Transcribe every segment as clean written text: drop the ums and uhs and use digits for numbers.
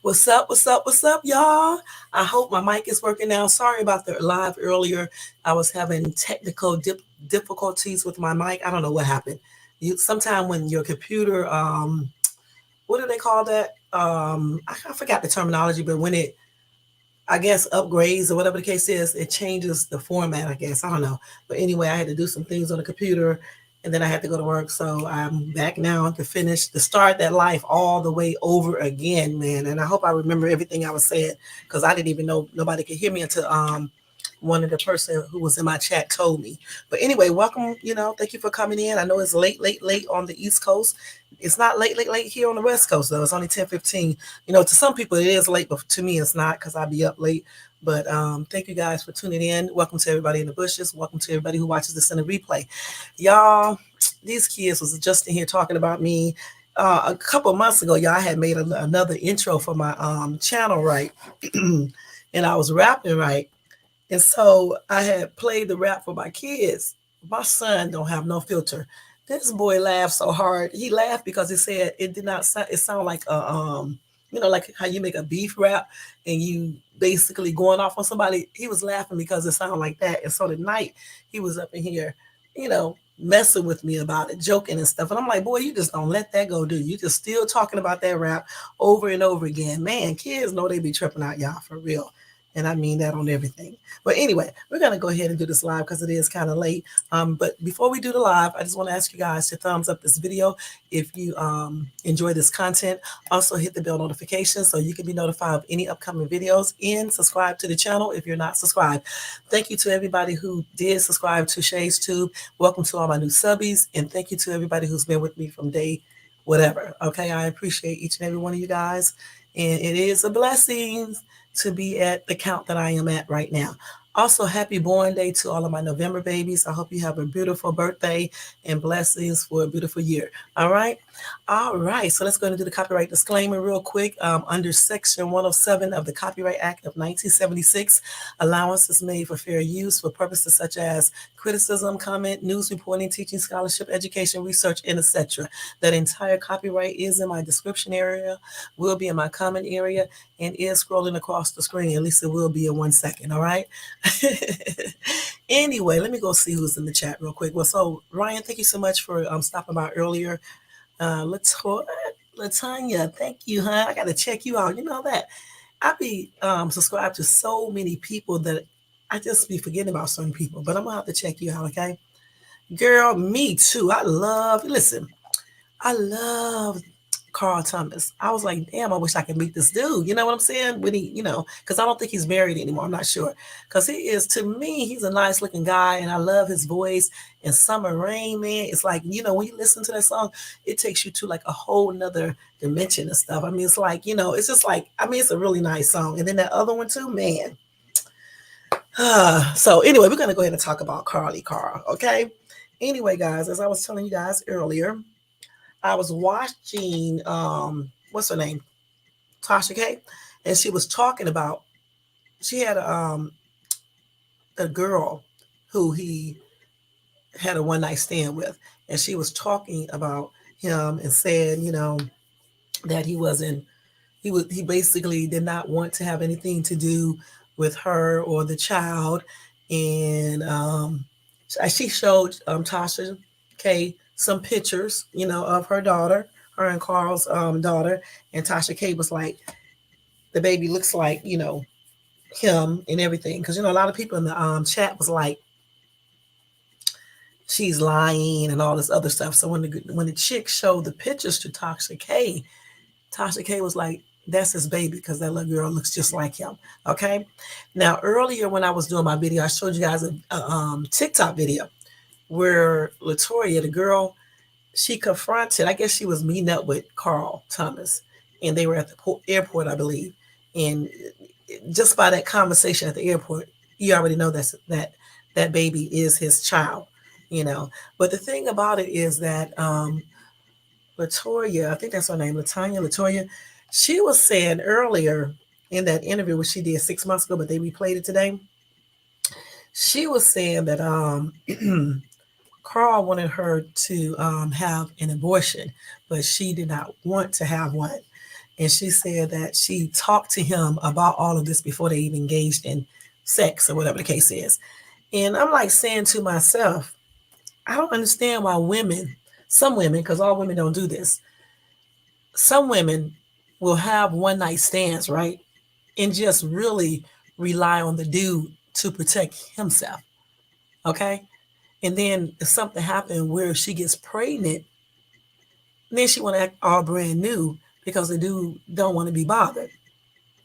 What's up? What's up? What's up, y'all? I hope my mic is working now. Sorry about the live earlier. I was having technical difficulties with my mic. I don't know what happened. Sometime when your computer, what do they call that? I forgot the terminology, but when it, I guess, upgrades or whatever the case is, it changes the format, I guess. I don't know. But anyway, I had to do some things on the computer and then I had to go to work. So I'm back now to start that life all the way over again, man. And I hope I remember everything I was saying because I didn't even know nobody could hear me until one of the person who was in my chat told me. But anyway, welcome, thank you for coming in. I know it's late on the East Coast. It's not late here on the West Coast though. It's only 10:15. To some people it is late, but to me it's not because I'll be up late. But thank you guys for tuning in. Welcome to everybody in the bushes. Welcome to everybody who watches this in the replay. Y'all, these kids was just in here talking about me. A couple months ago, y'all had made another intro for my channel, right? And I was rapping, right? And so I had played the rap for my kids. My son don't have no filter. This boy laughed so hard. He laughed because he said it did not sound, it sounded like like how you make a beef rap and you basically going off on somebody. He was laughing because it sounded like that. And so tonight he was up in here, messing with me about it, joking and stuff. And I'm like, boy, you just don't let that go, do you? You just still talking about that rap over and over again. Man, kids know they be tripping out, y'all, for real. And I mean that on everything. But anyway, we're going to go ahead and do this live because it is kind of late. But before we do the live, I just want to ask you guys to thumbs up this video if you enjoy this content. Also hit the bell notification so you can be notified of any upcoming videos and subscribe to the channel if you're not subscribed. Thank you to everybody who did subscribe to Shay's Tube. Welcome to all my new subbies. And thank you to everybody who's been with me from day whatever. Okay, I appreciate each and every one of you guys. And it is a blessing to be at the count that I am at right now. Also, happy born day to all of my November babies. I hope you have a beautiful birthday and blessings for a beautiful year. All right. So let's go and do the copyright disclaimer real quick. Under Section 107 of the Copyright Act of 1976, allowance is made for fair use for purposes such as criticism, comment, news reporting, teaching, scholarship, education, research, and etc. That entire copyright is in my description area, will be in my comment area, and is scrolling across the screen. At least it will be in 1 second. All right. Anyway, let me go see who's in the chat real quick. Well, so Ryan, thank you so much for stopping by earlier. Latanya, thank you, huh? I gotta check you out. You know that I be subscribed to so many people that I just be forgetting about certain people, but I'm gonna have to check you out, okay? Girl, me too. I love Carl Thomas. I was like, damn, I wish I could meet this dude. You know what I'm saying? When he, because I don't think he's married anymore. I'm not sure. Because he is, to me, he's a nice looking guy and I love his voice. And Summer Rain, man, it's like, when you listen to that song, it takes you to like a whole nother dimension and stuff. I mean, it's like, it's just like, it's a really nice song. And then that other one too, man. So anyway, we're going to go ahead and talk about Carl, okay? Anyway, guys, as I was telling you guys earlier, I was watching, what's her name? Tasha K. And she was talking about, she had a girl who he had a one night stand with. And she was talking about him and saying, that he basically did not want to have anything to do with her or the child. And she showed Tasha K some pictures, of her daughter, her and Carl's daughter. And Tasha K was like, the baby looks like, him and everything. Because, a lot of people in the chat was like, she's lying and all this other stuff. So when the chick showed the pictures to Tasha K was like, that's his baby because that little girl looks just like him. Okay. Now, earlier when I was doing my video, I showed you guys a TikTok video where Latoya, the girl, she confronted, I guess she was meeting up with Carl Thomas and they were at the airport, I believe. And just by that conversation at the airport, you already know that baby is his child, But the thing about it is that Latoya, I think that's her name, Latoya, she was saying earlier in that interview, which she did 6 months ago, but they replayed it today. She was saying that Carl wanted her to have an abortion, but she did not want to have one. And she said that she talked to him about all of this before they even engaged in sex or whatever the case is. And I'm like saying to myself, I don't understand why women, some women, because all women don't do this, some women will have one night stands, right? And just really rely on the dude to protect himself. Okay. And then if something happened where she gets pregnant, then she want to act all brand new because the dude don't want to be bothered.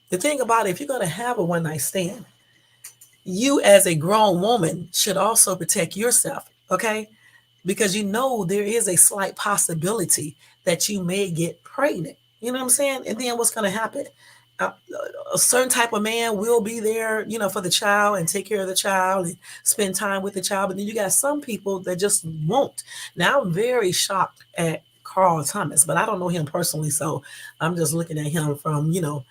The thing about it, if you're going to have a one night stand, you as a grown woman should also protect yourself. Okay. Because you know there is a slight possibility that you may get pregnant. You know what I'm saying? And then what's going to happen? Uh, a certain type of man will be there, you know, for the child and take care of the child and spend time with the child. But then you got some people that just won't. Now, I'm very shocked at Carl Thomas, but I don't know him personally. So I'm just looking at him from, you know,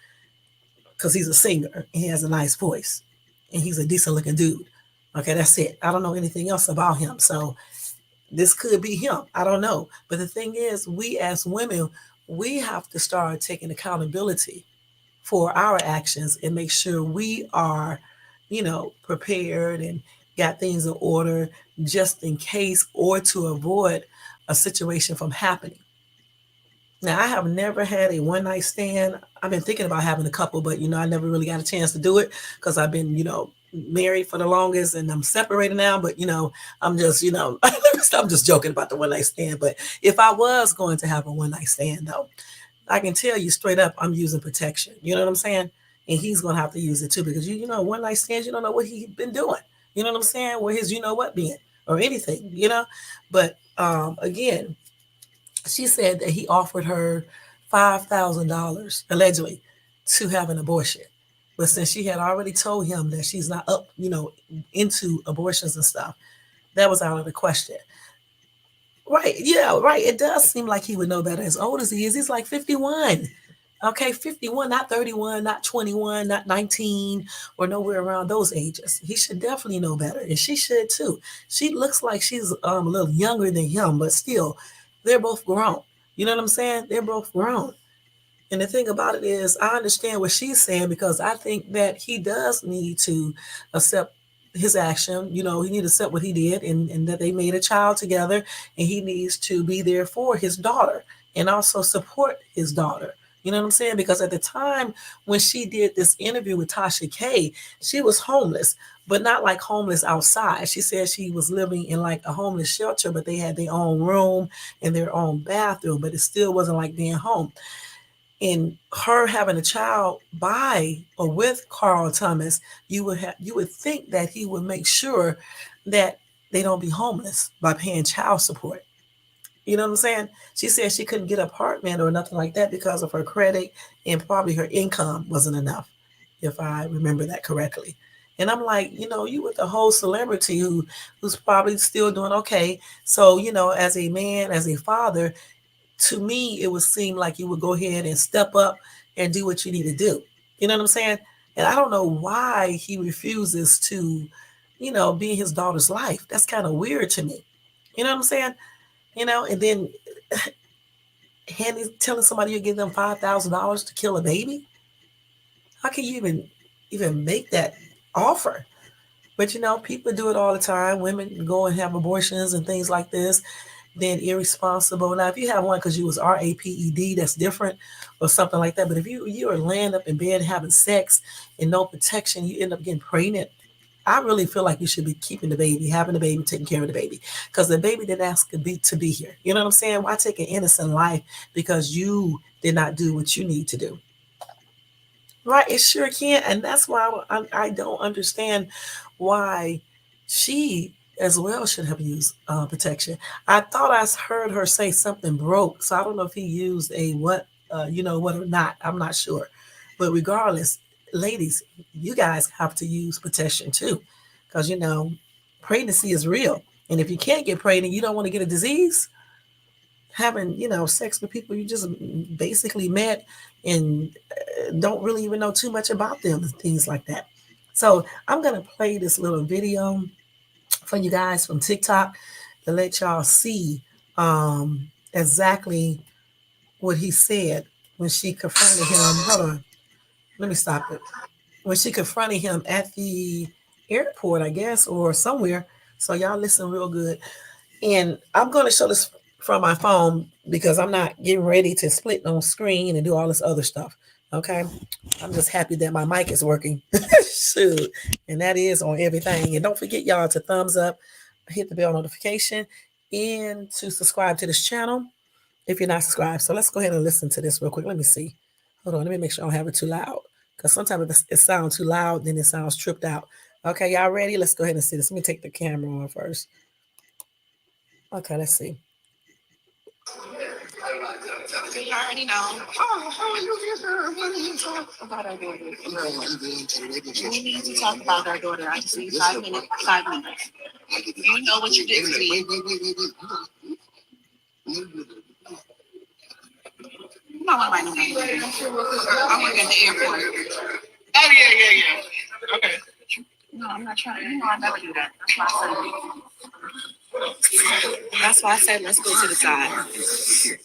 because he's a singer. He has a nice voice and he's a decent looking dude. Okay, that's it. I don't know anything else about him. So this could be him. I don't know. But the thing is, we as women, we have to start taking accountability for our actions and make sure we are, you know, prepared and got things in order just in case or to avoid a situation from happening. Now, I have never had a one night stand. I've been thinking about having a couple, but you know, I never really got a chance to do it because I've been, you know, married for the longest and I'm separated now. But you know, I'm just, you know, I'm just joking about the one night stand. But if I was going to have a one night stand, though, I can tell you straight up, I'm using protection. You know what I'm saying? And he's going to have to use it too because you know, one night stands, you don't know what he's been doing. You know what I'm saying? Where his, you know what, being or anything, you know. But again, she said that he offered her $5,000 allegedly to have an abortion. But since she had already told him that she's not up, you know, into abortions and stuff, that was out of the question. Right. Yeah, right. It does seem like he would know better. As old as he is, he's like 51. Okay, 51, not 31, not 21, not 19, or nowhere around those ages. He should definitely know better. And she should too. She looks like she's a little younger than him, but still, they're both grown. You know what I'm saying? They're both grown. And the thing about it is, I understand what she's saying because I think that he does need to accept his action. You know, he needs to accept what he did and that they made a child together and he needs to be there for his daughter and also support his daughter. You know what I'm saying? Because at the time when she did this interview with Tasha K, she was homeless, but not like homeless outside. She said she was living in like a homeless shelter, but they had their own room and their own bathroom, but it still wasn't like being home. In her having a child by or with Carl Thomas, you would think that he would make sure that they don't be homeless by paying child support. You know what I'm saying? She said she couldn't get an apartment or nothing like that because of her credit and probably her income wasn't enough, if I remember that correctly. And I'm like, you know, you with the whole celebrity who's probably still doing okay. So, you know, as a man, as a father, to me, it would seem like you would go ahead and step up and do what you need to do. You know what I'm saying? And I don't know why he refuses to, you know, be in his daughter's life. That's kind of weird to me. You know what I'm saying? You know, and then telling somebody you give them $5,000 to kill a baby. How can you even make that offer? But you know, people do it all the time. Women go and have abortions and things like this. Then irresponsible. Now, if you have one because you was RAPED, that's different, or something like that. But if you are laying up in bed having sex and no protection, you end up getting pregnant. I really feel like you should be keeping the baby, having the baby, taking care of the baby, because the baby didn't ask to be here. You know what I'm saying? Why take an innocent life because you did not do what you need to do? Right? It sure can, and that's why I don't understand why she as well should have used protection. I thought I heard her say something broke, so I don't know if he used a what, you know what or not. I'm not sure, but regardless, ladies, you guys have to use protection too, because you know pregnancy is real, and if you can't get pregnant, you don't want to get a disease. Having you know sex with people you just basically met and don't really even know too much about them and things like that. So I'm gonna play this little video for you guys from TikTok to let y'all see exactly what he said when she confronted him. Hold on, let me stop it. When she confronted him at the airport, I guess, or somewhere. So y'all listen real good. And I'm going to show this from my phone because I'm not getting ready to split on screen and do all this other stuff. Okay. I'm just happy that my mic is working. Shoot. And that is on everything. And don't forget, y'all, to thumbs up, hit the bell notification, and to subscribe to this channel if you're not subscribed. So let's go ahead and listen to this real quick. Let me see. Hold on. Let me make sure I don't have it too loud. Because sometimes if it sounds too loud, then it sounds tripped out. Okay, y'all ready? Let's go ahead and see this. Let me take the camera on first. Okay, let's see. You already know. Oh, how are you here? What are you talking about our daughter? We need to talk about our daughter. I just need 5 minutes. 5 minutes. You know what you did to me. You know what I know. I'm working at the airport. Oh, yeah. Okay. No, I'm not trying. You know I never do that. That's why I said let's go to the side.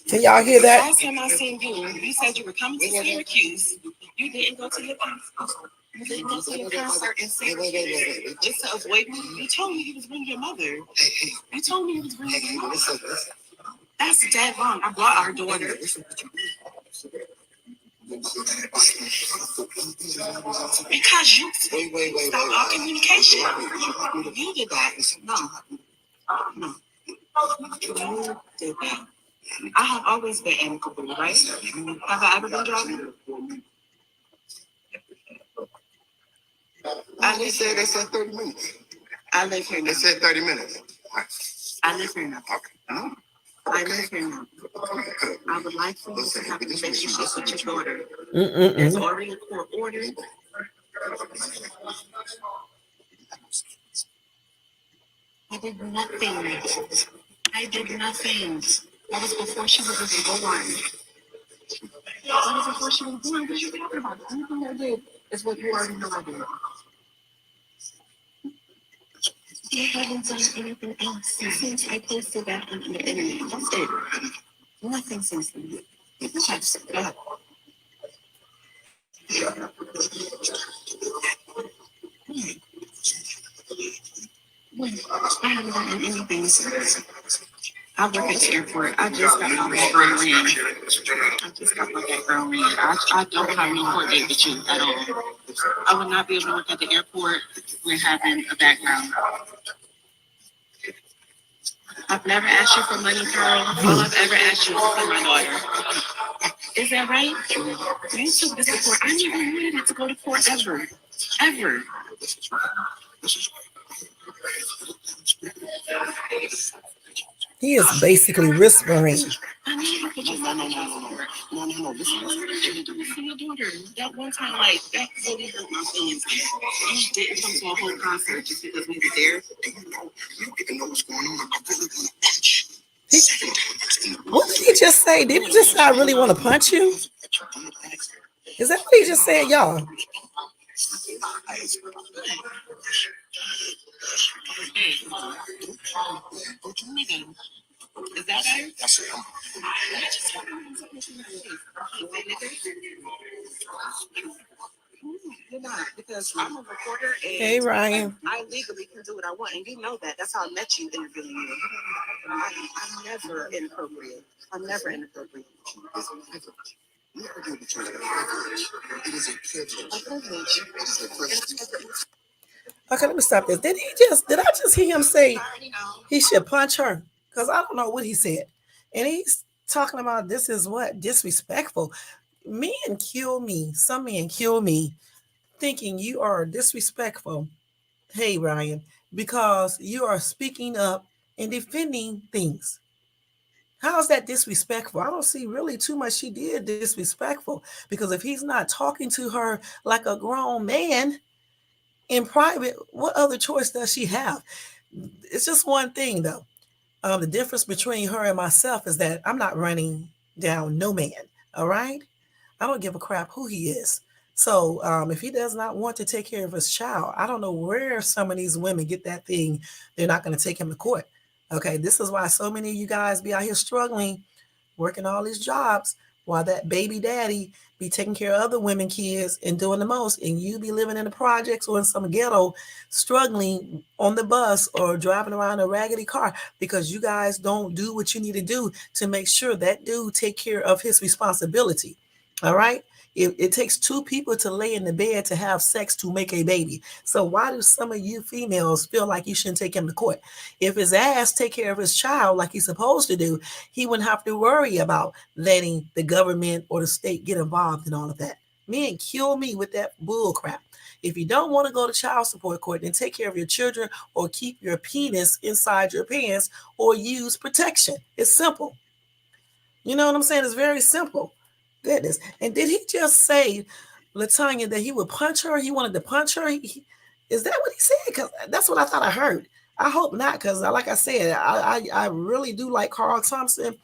Can y'all hear that? Last time I seen you, you said you were coming to Syracuse. You didn't go to your concert. You didn't go to your concert in Syracuse just to avoid me. You told me you was bringing your mother. You told me you was bringing your mother. That's dead wrong. I brought our daughter. Because you stopped all communication. You did that. No. No. You did that. I have always been amicable, right? Have I ever been driving? They said 30 minutes. I live here now. They said 30 minutes. I live here now. Okay. I live here now. I would like for you to have a relationship with your daughter. There's already a court order. I did nothing. I did nothing. That was before she was even born. That was before she was born. What are you talking about? The only thing I did is what you already know I did. I haven't done anything else since I posted that on the internet. That's it. Nothing since then. Go ahead. I haven't done anything since. I work at the airport. I just got my background in. I don't have no court date with you at all. I would not be able to work at the airport with having a background. I've never asked you for money, Carl. All I've ever asked you is for my daughter. Is that right? You took this to court. I never wanted it to go to court ever. Ever. He is basically whispering. No. Listen. That one time, like, that really hurt my feelings. You didn't come to a whole concert just because we were there. You don't even know what's going on. I really want to punch. What did he just say? Did he just say, I really want to punch you? Is that what he just said, y'all? Is that better? You're not, because I'm a reporter and hey, Ryan. I legally can do what I want, and you know that. That's how I met you interviewing you. I'm never inappropriate. I'm never inappropriate. It is a privilege. Okay, let me stop this. Did I just hear him say he should punch her? Because I don't know what he said. And he's talking about this is what? Disrespectful. Men kill me. Some men kill me thinking you are disrespectful. Hey, Ryan, because you are speaking up and defending things. How is that disrespectful? I don't see really too much she did disrespectful because if he's not talking to her like a grown man in private, what other choice does she have? It's just one thing though. The difference between her and myself is that I'm not running down no man. All right. I don't give a crap who he is. So if he does not want to take care of his child, I don't know where some of these women get that thing. They're not going to take him to court. Okay, this is why so many of you guys be out here struggling, working all these jobs, while that baby daddy be taking care of other women kids and doing the most, and you be living in the projects or in some ghetto struggling on the bus or driving around a raggedy car because you guys don't do what you need to do to make sure that dude take care of his responsibility. All right. It takes two people to lay in the bed to have sex to make a baby. So why do some of you females feel like you shouldn't take him to court? If his ass take care of his child like he's supposed to do, he wouldn't have to worry about letting the government or the state get involved in all of that. Men, kill me with that bull crap. If you don't want to go to child support court, then take care of your children or keep your penis inside your pants or use protection. It's simple. You know what I'm saying? It's very simple. Goodness. And did he just say, Latanya, that he would punch her? He wanted to punch her? Is that what he said? Because that's what I thought I heard. I hope not, because like I said, I really do like Carl Thompson,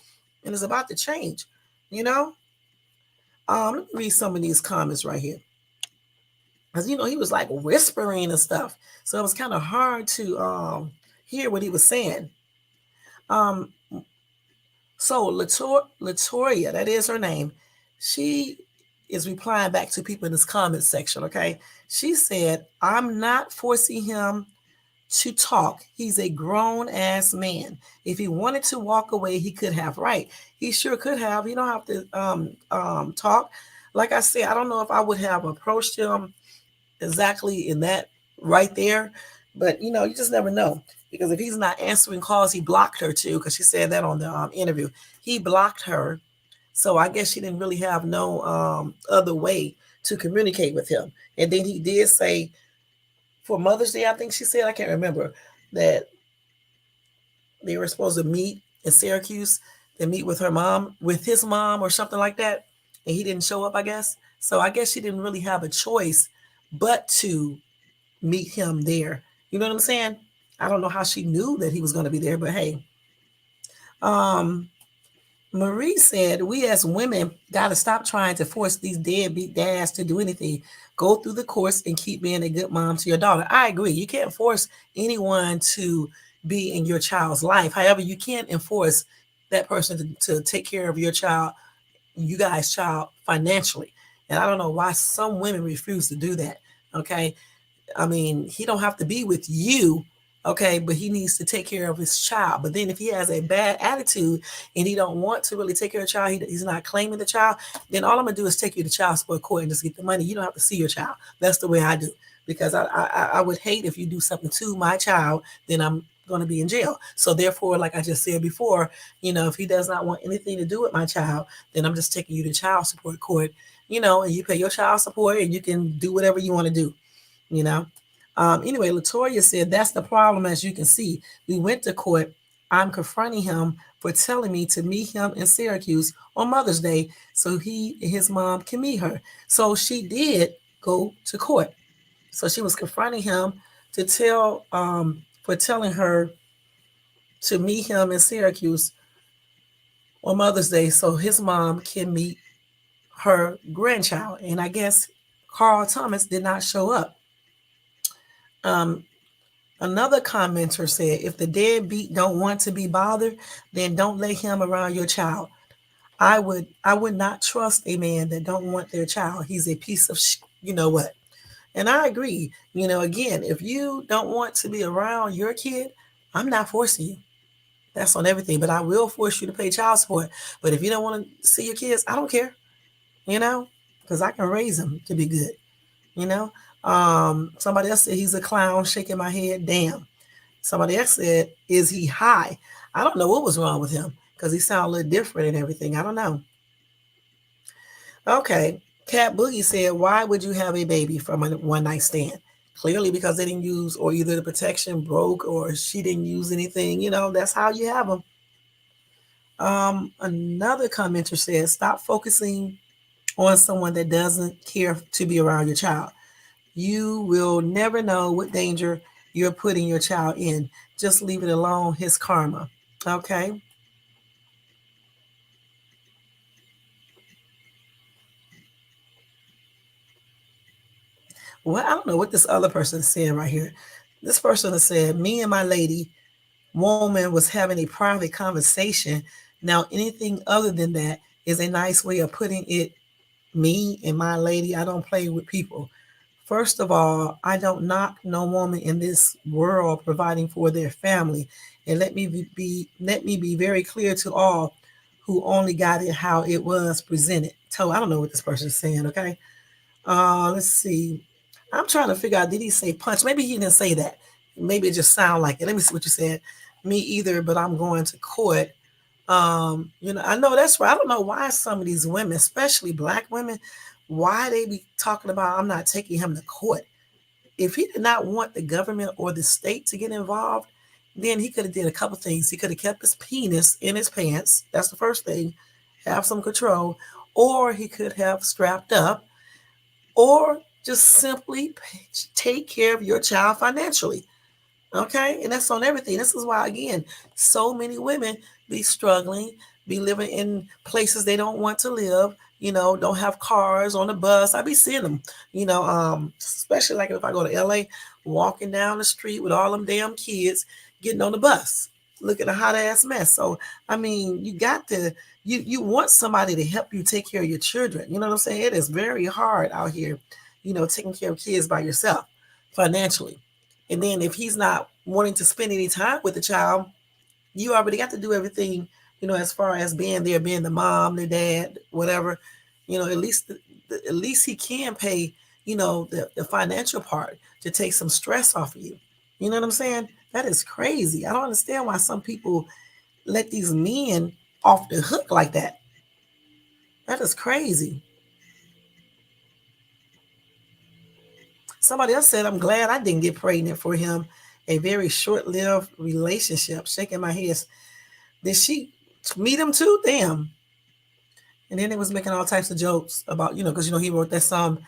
and it's about to change, you know? Let me read some of these comments right here. Because, you know, he was like whispering and stuff. So it was kind of hard to hear what he was saying. So Latoria, that is her name, she is replying back to people in this comment section, okay? She said, I'm not forcing him to talk. He's a grown-ass man. If he wanted to walk away, he could have. Right. He sure could have. You don't have to talk. Like I said, I don't know if I would have approached him exactly in that right there. But, you know, you just never know. Because if he's not answering calls, he blocked her too, because she said that on the interview. He blocked her. So I guess she didn't really have no other way to communicate with him. And then he did say, for Mother's Day, I think she said, I can't remember, that they were supposed to meet in Syracuse and meet with her mom, with his mom or something like that. And he didn't show up, I guess. So I guess she didn't really have a choice but to meet him there. You know what I'm saying? I don't know how she knew that he was going to be there, but hey. Marie said, we as women got to stop trying to force these deadbeat dads to do anything. Go through the course and keep being a good mom to your daughter. I agree. You can't force anyone to be in your child's life. However, you can't enforce that person to take care of your child, you guys' child, financially. And I don't know why some women refuse to do that. Okay. I mean, he don't have to be with you, okay, but he needs to take care of his child. But then if he has a bad attitude and he don't want to really take care of the child, he's not claiming the child, then all I'm gonna do is take you to child support court and just get the money. You don't have to see your child. That's the way I do. Because I would hate if you do something to my child, then I'm going to be in jail. So therefore, like I just said before, you know, if he does not want anything to do with my child, then I'm just taking you to child support court, you know, and you pay your child support and you can do whatever you want to do, you know. Anyway, Latoya said, that's the problem. As you can see, we went to court. I'm confronting him for telling me to meet him in Syracuse on Mother's Day so he and his mom can meet her. So she did go to court. So she was confronting him to tell, for telling her to meet him in Syracuse on Mother's Day so his mom can meet her grandchild. And I guess Carl Thomas did not show up. Another commenter said, if the deadbeat don't want to be bothered, then don't let him around your child. I would not trust a man that don't want their child. He's a piece of you know what. And I agree. You know, again, if you don't want to be around your kid, I'm not forcing you. That's on everything. But I will force you to pay child support. But if you don't want to see your kids, I don't care. You know, because I can raise them to be good. You know, somebody else said he's a clown, shaking my head. Damn. Somebody else said, is he high? I don't know what was wrong with him because he sounded a little different and everything. I don't know. Okay. Cat Boogie said, why would you have a baby from a one night stand? Clearly because they didn't use, or either the protection broke or she didn't use anything. You know, that's how you have them. Another commenter said, stop focusing on someone that doesn't care to be around your child. You will never know what danger you're putting your child in. Just leave it alone, his karma. Okay. Well, I don't know what this other person is saying right here. This person has said, me and my lady woman was having a private conversation. Now, anything other than that is a nice way of putting it. Me and my lady, I don't play with people. First of all, I don't knock no woman in this world providing for their family. And let me be very clear to all who only got it how it was presented. So I don't know what this person is saying, okay? Let's see. I'm trying to figure out, did he say punch? Maybe he didn't say that. Maybe it just sounded like it. Let me see what you said. Me either, but I'm going to court. I know that's right. I don't know why some of these women, especially black women, why they be talking about I'm not taking him to court. If he did not want the government or the state to get involved, then he could have did a couple things. He could have kept his penis in his pants. That's the first thing. Have some control. Or he could have strapped up, or just simply take care of your child financially. Okay, and that's on everything. This is why, again, so many women be struggling, be living in places they don't want to live. Don't have cars on the bus. I be seeing them. Especially like if I go to LA, walking down the street with all them damn kids getting on the bus, looking a hot ass mess. So I mean, you got to you want somebody to help you take care of your children. You know what I'm saying? It is very hard out here, taking care of kids by yourself financially. And then if he's not wanting to spend any time with the child, you already got to do everything, as far as being there, being the mom, the dad, whatever. At least he can pay, the financial part to take some stress off of you. You know what I'm saying? That is crazy. I don't understand why some people let these men off the hook like that. That is crazy. Somebody else said, I'm glad I didn't get pregnant for him. A very short lived relationship. Shaking my head. Did she meet him too? Damn. And then it was making all types of jokes about, because, he wrote that song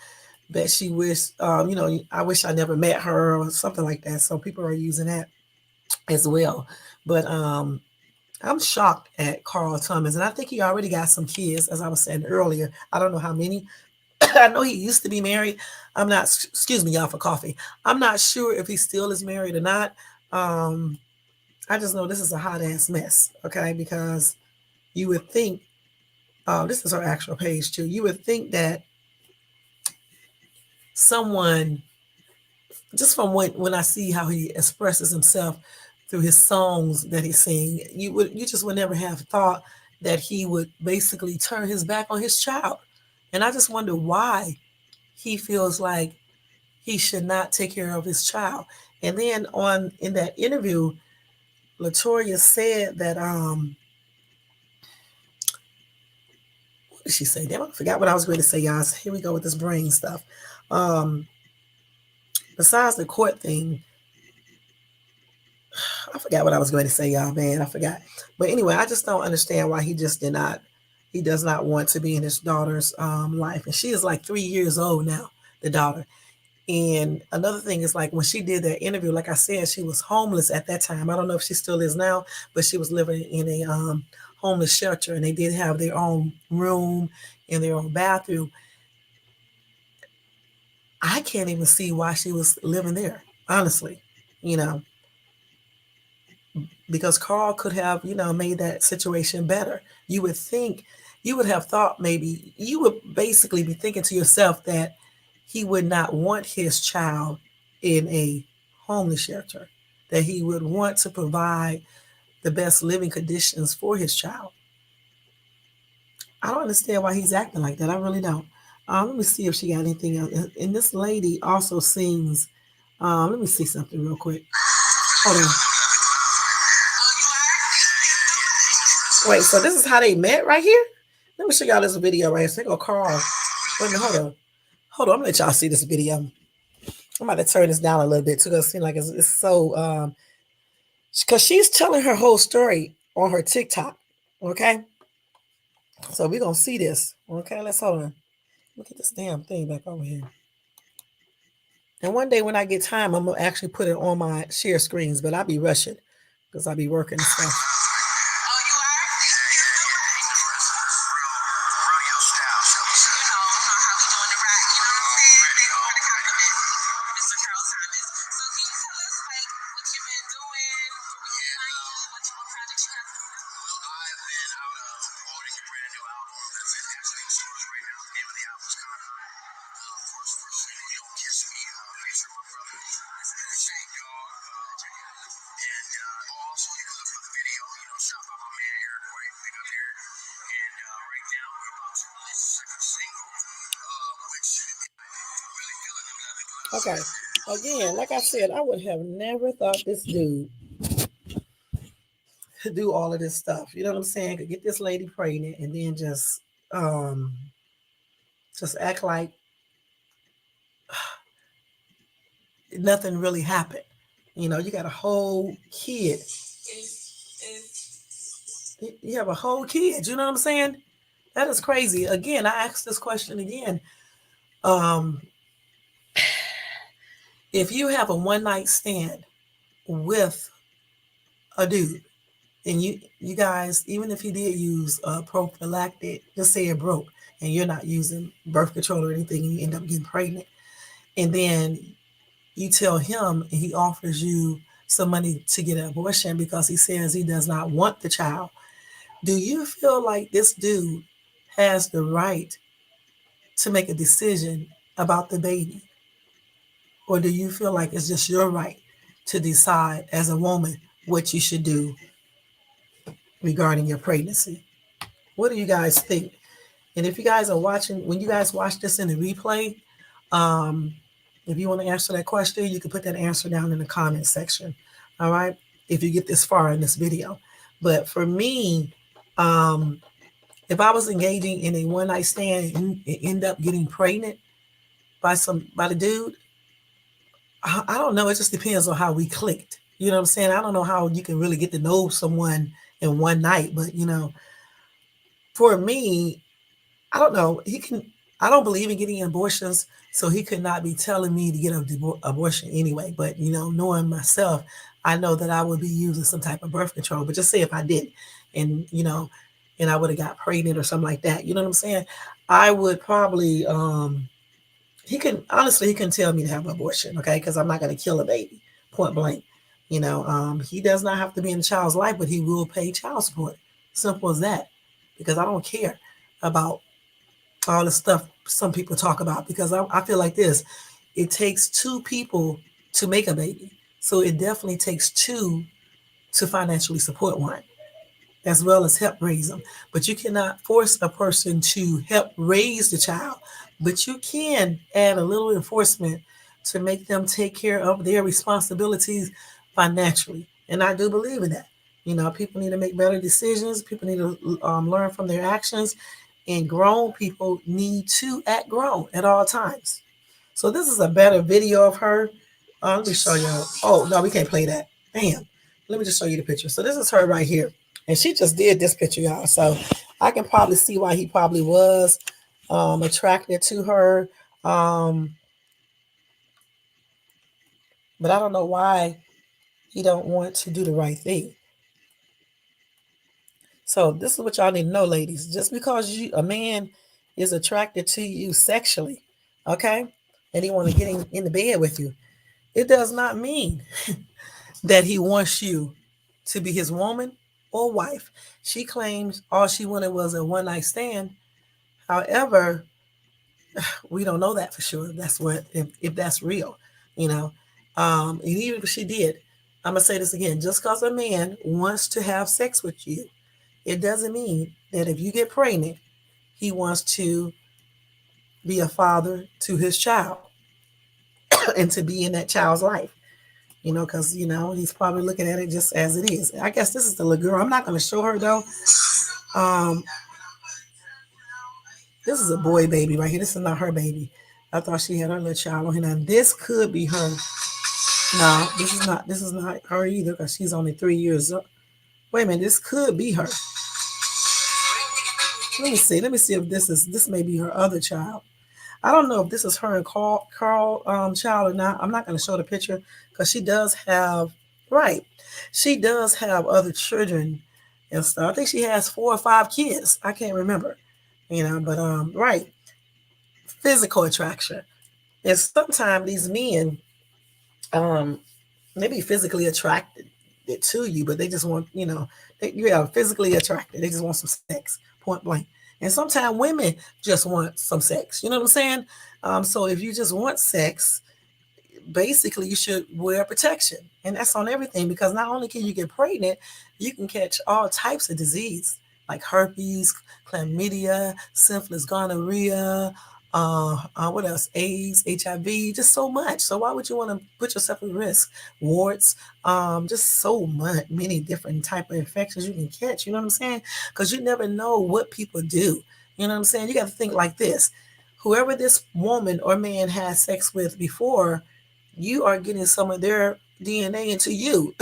that she wished, I wish I never met her or something like that. So people are using that as well. But I'm shocked at Carl Thomas. And I think he already got some kids, as I was saying earlier. I don't know how many. I know he used to be married. I'm not, excuse me, y'all, for coffee. I'm not sure if he still is married or not. I just know this is a hot ass mess, okay? Because you would think, this is her actual page too. You would think that someone, just from when I see how he expresses himself through his songs that he sings, you just would never have thought that he would basically turn his back on his child. And I just wonder why he feels like he should not take care of his child. And then in that interview, Latoya said that what did she say? Damn, I forgot what I was going to say, y'all. Here we go with this brain stuff. Besides the court thing, I forgot what I was going to say, y'all, man. I forgot. But anyway, I just don't understand why he does not want to be in his daughter's life. And she is like 3 years old now, the daughter. And another thing is, like, when she did that interview, like I said, she was homeless at that time. I don't know if she still is now, but she was living in a homeless shelter, and they did have their own room and their own bathroom. I can't even see why she was living there, honestly, you know, because Carl could have, made that situation better. You would think, you would have thought, maybe you would basically be thinking to yourself that he would not want his child in a homeless shelter, that he would want to provide the best living conditions for his child. I don't understand why he's acting like that. I really don't. Let me see if she got anything else. And this lady also sings. Let me see something real quick. Hold on. Wait, so this is how they met right here? Let me show y'all this video right here. So they go, Carl. Wait a minute, hold on. Hold on, I'm gonna let y'all see this video. I'm about to turn this down a little bit too, because it seems like it's so because she's telling her whole story on her TikTok. Okay. So we're gonna see this. Okay, let's hold on. Look at this damn thing back over here. And one day when I get time, I'm gonna actually put it on my share screens, but I'll be rushing because I'll be working and stuff. Okay. Again, like I said, I would have never thought this dude could do all of this stuff. You know what I'm saying? Could get this lady pregnant and then um just act like nothing really happened. You know, you got a whole kid. You have a whole kid. You know what I'm saying? That is crazy. Again, I asked this question again. Um, if you have a one night stand with a dude, and you guys, even if he did use prophylactic, just say it broke, and you're not using birth control or anything, and you end up getting pregnant, and then you tell him, and he offers you some money to get an abortion because he says he does not want the child. Do you feel like this dude has the right to make a decision about the baby? Or do you feel like it's just your right to decide as a woman what you should do regarding your pregnancy? What do you guys think? And if you guys are watching, when you guys watch this in the replay, um, if you want to answer that question, you can put that answer down in the comment section. All right. If you get this far in this video. But for me, um, if I was engaging in a one night stand and end up getting pregnant by the dude, I don't know. It just depends on how we clicked. You know what I'm saying? I don't know how you can really get to know someone in one night, but for me, I don't know. He can. I don't believe in getting abortions, so he could not be telling me to get an abortion anyway. But knowing myself, I know that I would be using some type of birth control. But just say if I did, and and I would have got pregnant or something like that. You know what I'm saying? I would probably. He can tell me to have an abortion, okay? Because I'm not going to kill a baby, point blank. He does not have to be in the child's life, but he will pay child support. Simple as that. Because I don't care about all the stuff some people talk about. Because I feel like this: it takes two people to make a baby, so it definitely takes two to financially support one, as well as help raise them. But you cannot force a person to help raise the child, but you can add a little enforcement to make them take care of their responsibilities financially. And I do believe in that. People need to make better decisions. People need to learn from their actions, and grown people need to act grown at all times. So this is a better video of her. Let me show you. Oh no, we can't play that. Damn. Let me just show you the picture. So this is her right here. And she just did this picture, y'all. So I can probably see why he probably was attracted to her. But I don't know why he don't want to do the right thing. So this is what y'all need to know, ladies. Just because a man is attracted to you sexually, okay, and he want to get in the bed with you, it does not mean that he wants you to be his woman or wife. She claims all she wanted was a one night stand. However, we don't know that for sure. If that's real, you know. And even if she did, I'm gonna say this again: just because a man wants to have sex with you, it doesn't mean that if you get pregnant, he wants to be a father to his child and to be in that child's life. Because he's probably looking at it just as it is. I guess this is the little girl. I'm not gonna show her though. Um, this is a boy baby right here. This is not her baby. I thought she had her little child on here. Now this could be her. No, this is not. This is not her either because she's only 3 years old. Wait a minute. This could be her. Let me see. Let me see if this may be her other child. I don't know if this is her and Carl child or not. I'm not going to show the picture because she does have right. She does have other children and stuff. I think she has 4 or 5 kids. I can't remember. But right. Physical attraction. And sometimes these men they be physically attracted to you, but they just want, they physically attracted. They just want some sex, point blank. And sometimes women just want some sex. You know what I'm saying? So if you just want sex, basically you should wear protection, and that's on everything, because not only can you get pregnant, you can catch all types of disease like herpes, chlamydia, syphilis, gonorrhea, what else, AIDS, HIV, just so much. So why would you want to put yourself at risk? Warts, just so much, many different type of infections you can catch. You know what I'm saying? Because you never know what people do. You know what I'm saying? You got to think like this: whoever this woman or man had sex with before, you are getting some of their DNA into you.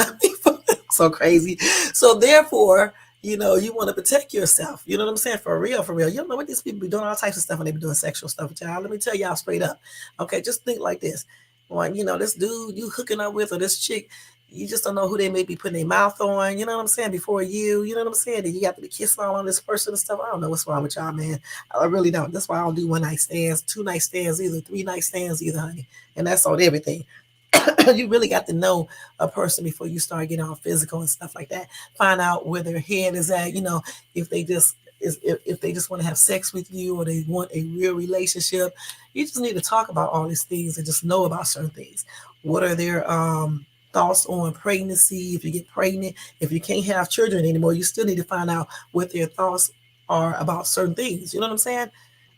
So crazy. So therefore, you want to protect yourself. You know what I'm saying? For real, for real. You don't know what these people be doing, all types of stuff when they be doing sexual stuff with y'all. Let me tell y'all straight up. Okay, just think like this. Well, this dude you hooking up with, or this chick, you just don't know who they may be putting their mouth on. You know what I'm saying? Before you know what I'm saying? Then you got to be kissing all on this person and stuff. I don't know what's wrong with y'all, man. I really don't. That's why I don't do one night stands, two night stands either, three night stands either, honey. And that's on everything. You really got to know a person before you start getting all physical and stuff like that. Find out where their head is at. If they just if they just want to have sex with you, or they want a real relationship. You just need to talk about all these things and just know about certain things. What are their thoughts on pregnancy? If you get pregnant, if you can't have children anymore, you still need to find out what their thoughts are about certain things. You know what I'm saying?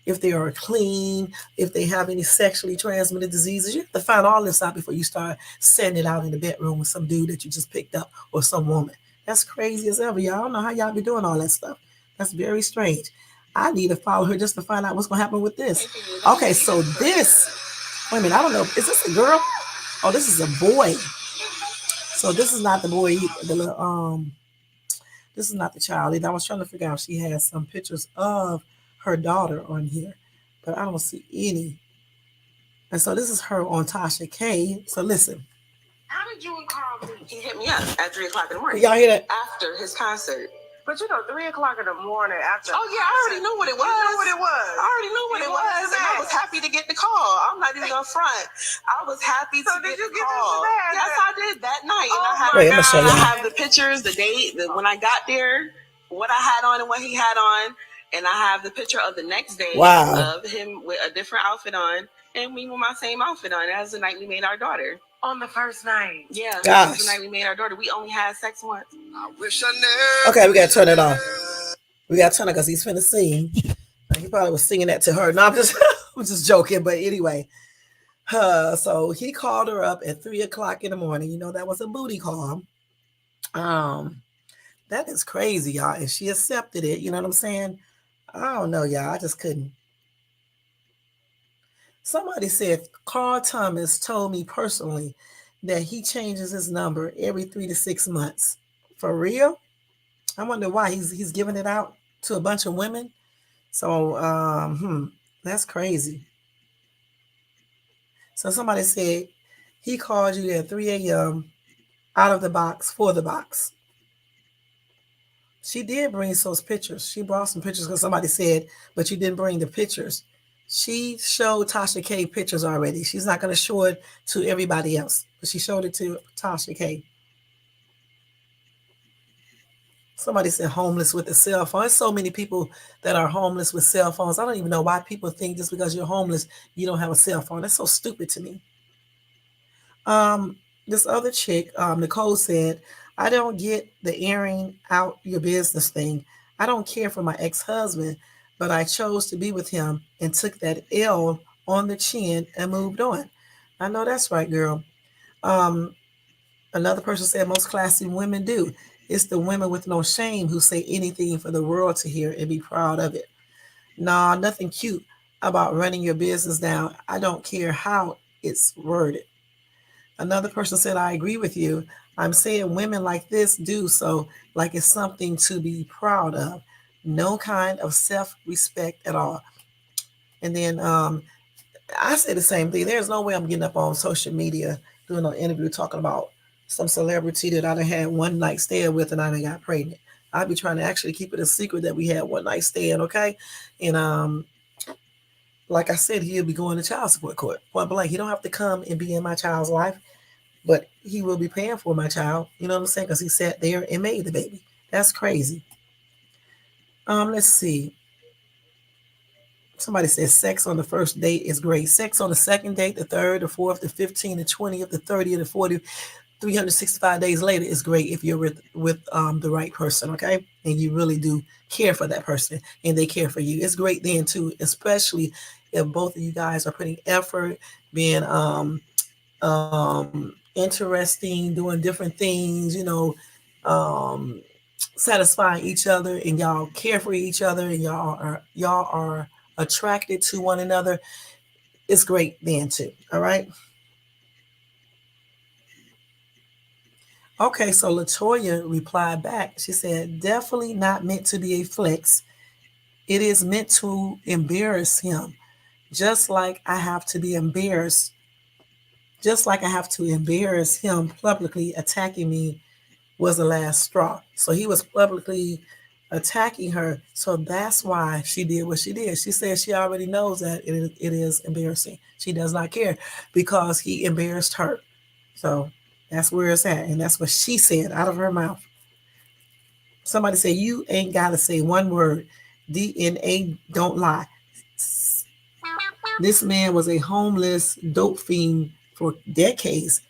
If they are clean, if they have any sexually transmitted diseases. You have to find all this out before you start setting it out in the bedroom with some dude that you just picked up, or some woman. That's crazy as ever, y'all. I don't know how y'all be doing all that stuff. That's very strange. I need to follow her just to find out what's going to happen with this. Okay, so this, wait a minute, I don't know. Is this a girl? Oh, this is a boy. So this is not the boy, the little, this is not the child. I was trying to figure out if she has some pictures of her daughter on here, but I don't see any. And so this is her on Tasha K. So listen. How did you and Carl meet? He hit me up at 3 o'clock in the morning. Y'all hear that? After his concert. But 3 o'clock in the morning after. Oh yeah, I already knew what it was. You knew what it was. I already knew what it was, and I was happy to get the call. I'm not even up front. I was happy to get the call. Yes, I did that night. And I have, wait, I'm gonna show you. I have the pictures, the date, when I got there, what I had on and what he had on, and I have the picture of the next day of him with a different outfit on, and we with my same outfit on. That was the night we made our daughter. On the first night. Yeah. That was the night we made our daughter. We only had sex once. I wish I never. Okay, we gotta turn it off. We gotta turn it because he's finna sing. He probably was singing that to her. No, I'm just I'm just joking. But anyway. So he called her up at 3 o'clock in the morning. That was a booty call. That is crazy, y'all. And she accepted it. You know what I'm saying? I don't know, y'all. I just couldn't. Somebody said Carl Thomas told me personally that he changes his number every 3 to 6 months. For real? I wonder why he's giving it out to a bunch of women. So, that's crazy. So somebody said he called you at 3 a.m. out of the box for the box. She did bring those pictures. She brought some pictures because somebody said, but you didn't bring the pictures. She showed Tasha K pictures already. She's not going to show it to everybody else, but she showed it to Tasha K. Somebody said homeless with a cell phone. There's so many people that are homeless with cell phones. I don't even know why people think just because you're homeless, you don't have a cell phone. That's so stupid to me. This other chick, Nicole, said, I don't get the airing out your business thing. I don't care for my ex-husband, but I chose to be with him and took that L on the chin and moved on. I know that's right, girl. Another person said most classy women do. It's the women with no shame who say anything for the world to hear and be proud of it. Nah, nothing cute about running your business down. I don't care how it's worded. Another person said, I agree with you. I'm saying women like this do so like it's something to be proud of. No kind of self-respect at all. And then I say the same thing. There's no way I'm getting up on social media doing an interview talking about some celebrity that I done had one night stand with and I done got pregnant. I'd be trying to actually keep it a secret that we had one night stand, okay? And like I said, he'll be going to child support court. Point blank. He don't have to come and be in my child's life, but he will be paying for my child. You know what I'm saying? Because he sat there and made the baby. That's crazy. Let's see. Somebody says sex on the first date is great. Sex on the second date, the third, the fourth, the 15th, the 20th, the 30th, the 40th, 365 days later is great if you're with the right person, okay? And you really do care for that person and they care for you. It's great then too, especially if both of you guys are putting effort, being interesting, doing different things, satisfying each other, and y'all care for each other, and y'all are attracted to one another. It's great then too. All right. Okay, so Latoya replied back. She said, definitely not meant to be a flex. It is meant to embarrass him, just like I have to be embarrassed, just like I have to embarrass him publicly attacking me was the last straw. So he was publicly attacking her. So that's why she did what she did. She said she already knows that it is embarrassing. She does not care because he embarrassed her. So that's where it's at. And that's what she said out of her mouth. Somebody said, you ain't got to say one word. DNA don't lie. This man was a homeless dope fiend for decades.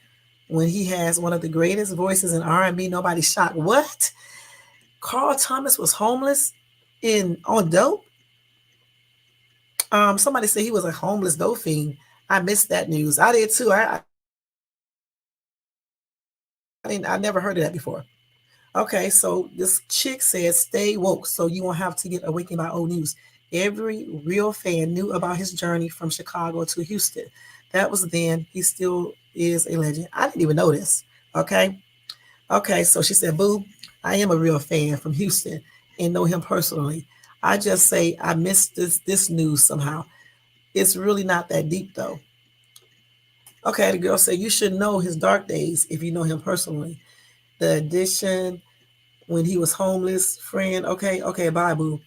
When he has one of the greatest voices in R&B, nobody's shocked. What? Carl Thomas was homeless on dope? Somebody said he was a homeless dope fiend. I missed that news. I did too. I never heard of that before. Okay, so this chick says stay woke so you won't have to get awakened by old news. Every real fan knew about his journey from Chicago to Houston. That was then. He still is a legend. I didn't even know this. Okay. Okay, so she said, boo, I am a real fan from Houston and know him personally. I just say I missed this news somehow. It's really not that deep though. Okay, the girl said you should know his dark days if you know him personally. The addition when he was homeless, friend. Okay, bye, boo.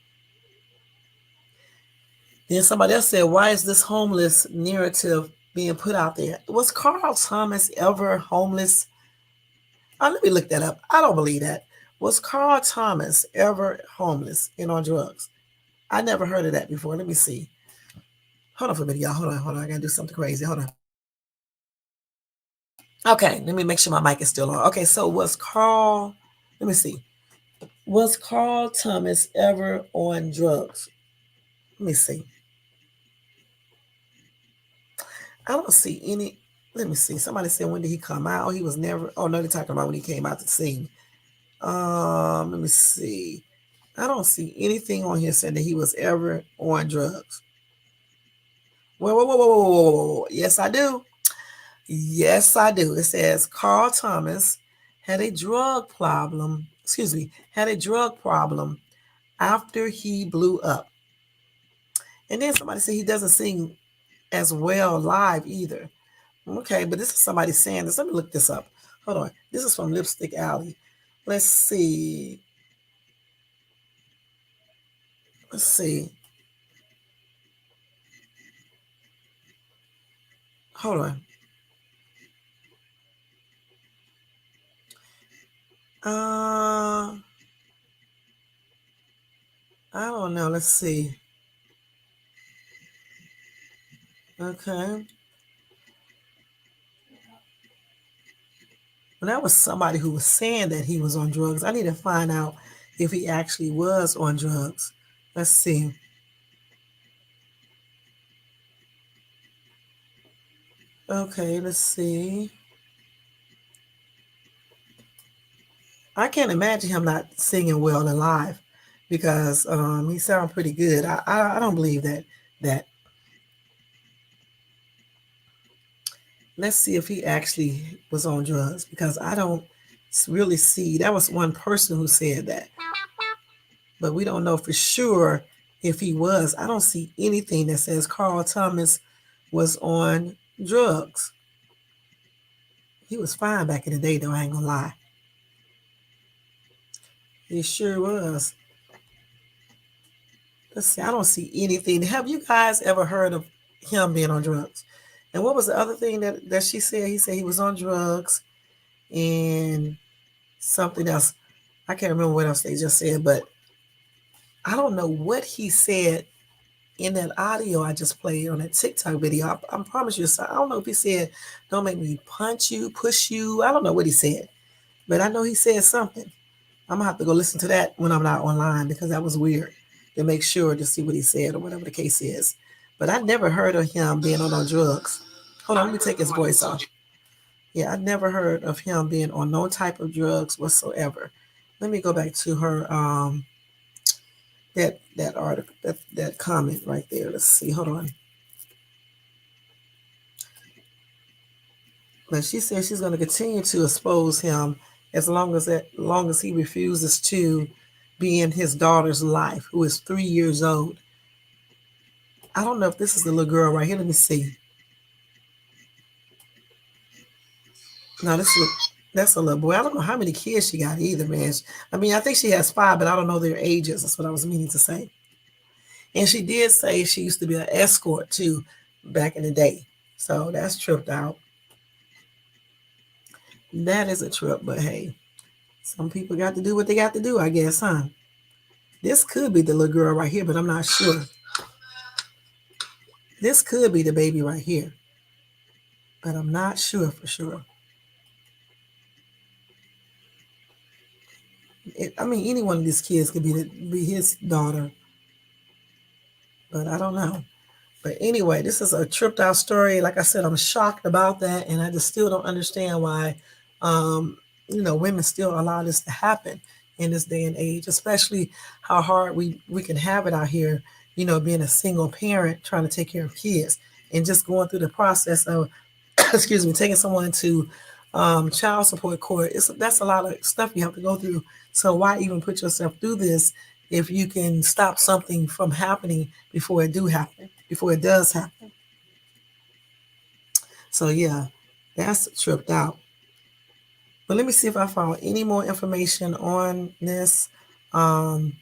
Then somebody else said, why is this homeless narrative being put out there? Was Carl Thomas ever homeless? Let me look that up. I don't believe that. Was Carl Thomas ever homeless and on drugs? I never heard of that before. Let me see. Hold on for a minute, y'all. Hold on. I gotta do something crazy. Hold on. Okay, let me make sure my mic is still on. Okay, so let me see. Was Carl Thomas ever on drugs? Let me see. I don't see any. Let me see. Somebody said, when did he come out? He was never. Oh no, they're talking about when he came out to sing. Let me see. I don't see anything on here saying that he was ever on drugs. Whoa. Yes, I do. Yes, I do. It says Carl Thomas had a drug problem. Excuse me, had a drug problem after he blew up. And then somebody said he doesn't sing as well live either. Okay, but this is somebody saying this. Let me look this up. Hold on. This is from Lipstick Alley. Let's see. Let's see. Hold on. I don't know. Let's see. Okay. Well, that was somebody who was saying that he was on drugs. I need to find out if he actually was on drugs. Let's see. Okay, let's see. I can't imagine him not singing well and live because he sounds pretty good. I don't believe that. Let's see if he actually was on drugs because I don't really see. That was one person who said that, but we don't know for sure if he was. I don't see anything that says Carl Thomas was on drugs. He was fine back in the day, though. I ain't gonna lie. He sure was. Let's see. I don't see anything. Have you guys ever heard of him being on drugs? And what was the other thing that she said? He said he was on drugs and something else. I can't remember what else they just said, but I don't know what he said in that audio I just played on that TikTok video, I promise you, so I don't know if he said, don't make me punch you, push you. I don't know what he said, but I know he said something. I'm gonna have to go listen to that when I'm not online because that was weird to make sure to see what he said or whatever the case is. But I never heard of him being on drugs. Hold on, let me take his voice off. Yeah, I never heard of him being on no type of drugs whatsoever. Let me go back to her that article, that comment right there. Let's see. Hold on. But she says she's going to continue to expose him long as he refuses to be in his daughter's life, who is 3 years old. I don't know if this is the little girl right here. Let me see. No, that's a little boy. I don't know how many kids she got either, man. I mean, I think she has 5, but I don't know their ages. That's what I was meaning to say. And she did say she used to be an escort too back in the day. So that's tripped out. That is a trip, but hey, some people got to do what they got to do, I guess, huh? This could be the little girl right here, but I'm not sure. This could be the baby right here, but I'm not sure for sure. I mean, any one of these kids could be his daughter, but I don't know. But anyway, this is a tripped out story. Like I said, I'm shocked about that, and I just still don't understand why, women still allow this to happen in this day and age, especially how hard we can have it out here, being a single parent trying to take care of kids and just going through the process of, excuse me, taking someone to child support court. That's a lot of stuff you have to go through. So why even put yourself through this if you can stop something from happening before it does happen? So yeah, that's tripped out. But let me see if I found any more information on this. I'm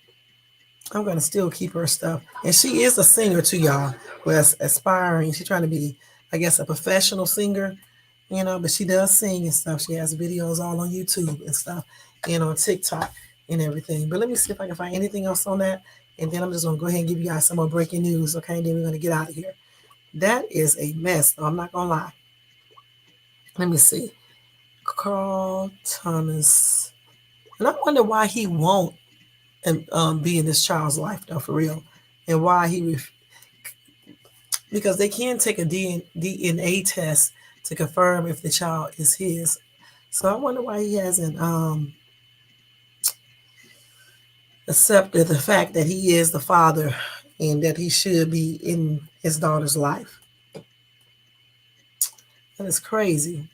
gonna still keep her stuff, and she is a singer too, y'all. Well, aspiring. She's trying to be, I guess, a professional singer, but she does sing and stuff. She has videos all on YouTube and stuff, and on TikTok and everything. But let me see if I can find anything else on that, and then I'm just gonna go ahead and give you guys some more breaking news, okay? And then we're gonna get out of here. That is a mess, though. I'm not gonna lie. Let me see. Carl Thomas, and I wonder why he won't be in this child's life, though, for real, and why because they can take a DNA test to confirm if the child is his. So I wonder why he hasn't accepted the fact that he is the father and that he should be in his daughter's life. That is crazy.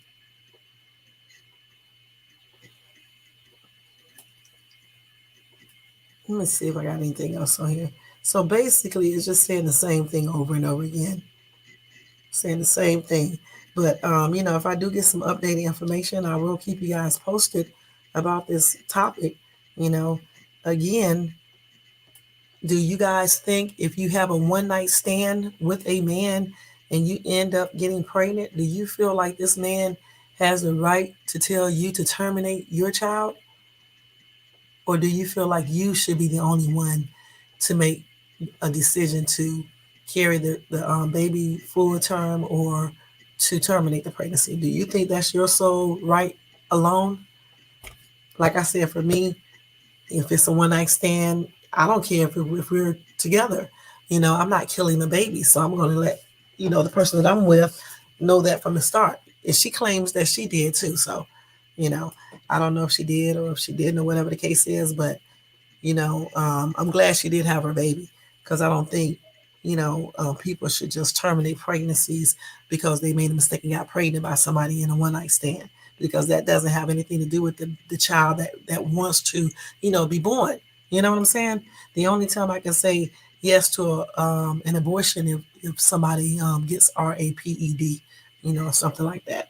Let me see if I got anything else on here. So basically, it's just saying the same thing over and over again. Saying the same thing. But, if I do get some updated information, I will keep you guys posted about this topic. Again, do you guys think if you have a one-night stand with a man and you end up getting pregnant, do you feel like this man has the right to tell you to terminate your child? Or do you feel like you should be the only one to make a decision to carry the baby full term or to terminate the pregnancy? Do you think that's your sole right alone? Like I said, for me, if it's a one night stand, I don't care if we're together. I'm not killing the baby, so I'm going to let the person that I'm with know that from the start. And she claims that she did too, so I don't know if she did or if she didn't or whatever the case is, but I'm glad she did have her baby, because I don't think people should just terminate pregnancies because they made a mistake and got pregnant by somebody in a one night stand, because that doesn't have anything to do with the child that wants to be born. You know what I'm saying? The only time I can say yes to an abortion if somebody gets RAPED, or something like that.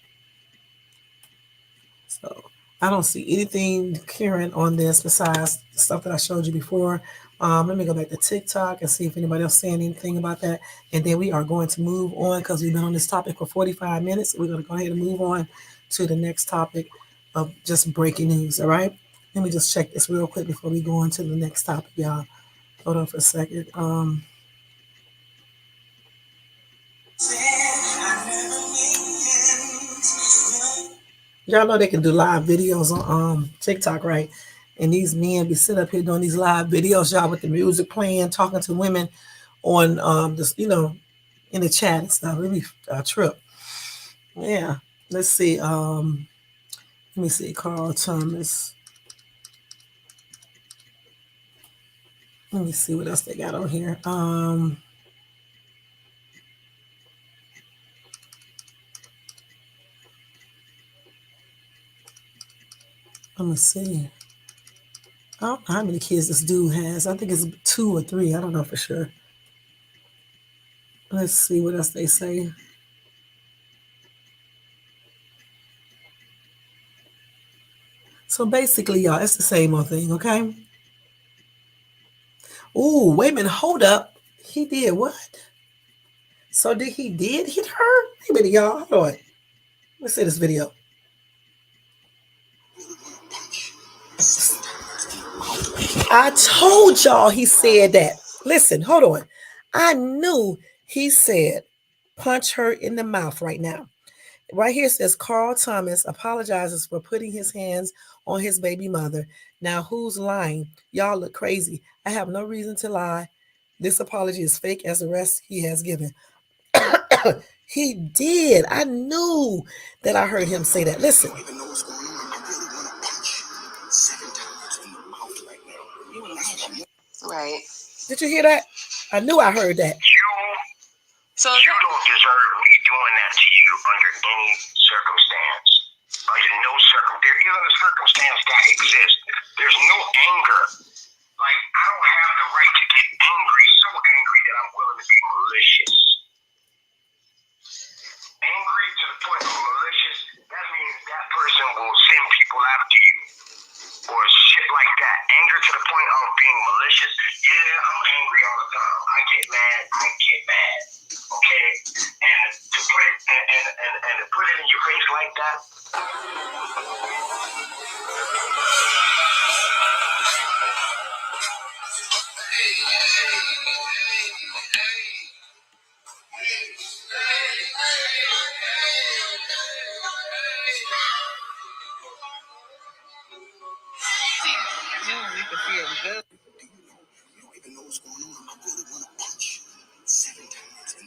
So I don't see anything current on this besides the stuff that I showed you before. Let me go back to TikTok and see if anybody else saying anything about that. And then we are going to move on, because we've been on this topic for 45 minutes. We're going to go ahead and move on to the next topic of just breaking news. All right. Let me just check this real quick before we go on to the next topic, y'all. Hold on for a second. Y'all know they can do live videos on TikTok, right? And these men be sitting up here doing these live videos, y'all, with the music playing, talking to women on this, in the chat and stuff. It be a trip. Yeah. Let's see. Let me see. Carl Thomas. Let me see what else they got on here. Let me see. I don't know how many kids this dude has. I think it's 2 or 3. I don't know for sure. Let's see what else they say. So basically, y'all, it's the same old thing, okay? Ooh, wait a minute, hold up. He did what? So he did hit her? Wait a minute, y'all. Hold on. Let's see this video. I told y'all he said that. Listen, hold on. I knew he said punch her in the mouth right now. Right here says Carl Thomas apologizes for putting his hands on his baby mother. Now, who's lying? Y'all look crazy. I have no reason to lie. This apology is fake as the rest he has given. He did. I knew that I heard him say that. Listen. Right. Did you hear that? I knew I heard that. You don't deserve me doing that to you under any circumstance. Under no circumstance. There isn't a circumstance that exists. There's no anger. Like, I don't have the right to get angry, so angry that I'm willing to be malicious. Angry to the point of malicious, that means that person will send people after you. Or shit like that. Anger to the point of being malicious. Yeah, I'm angry all the time. I get mad. Okay? And to put it and to put it in your face like that.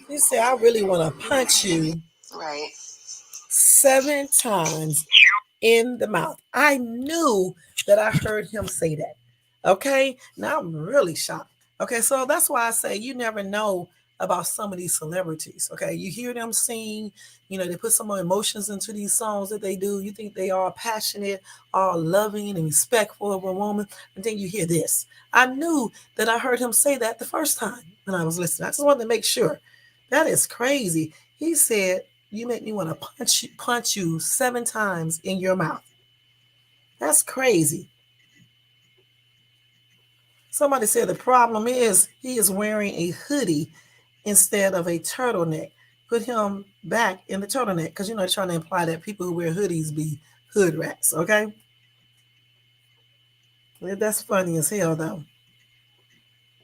He said, I really want to punch you. Right. 7 times in the mouth. I knew that I heard him say that. Okay. Now I'm really shocked. Okay. So that's why I say you never know about some of these celebrities. Okay. You hear them sing, they put some emotions into these songs that they do. You think they are passionate, all loving and respectful of a woman. And then you hear this. I knew that I heard him say that the first time when I was listening. I just wanted to make sure. That is crazy. He said, you make me want to punch you 7 times in your mouth. That's crazy. Somebody said the problem is he is wearing a hoodie instead of a turtleneck. Put him back in the turtleneck because they're trying to imply that people who wear hoodies be hood rats. Okay, that's funny as hell though.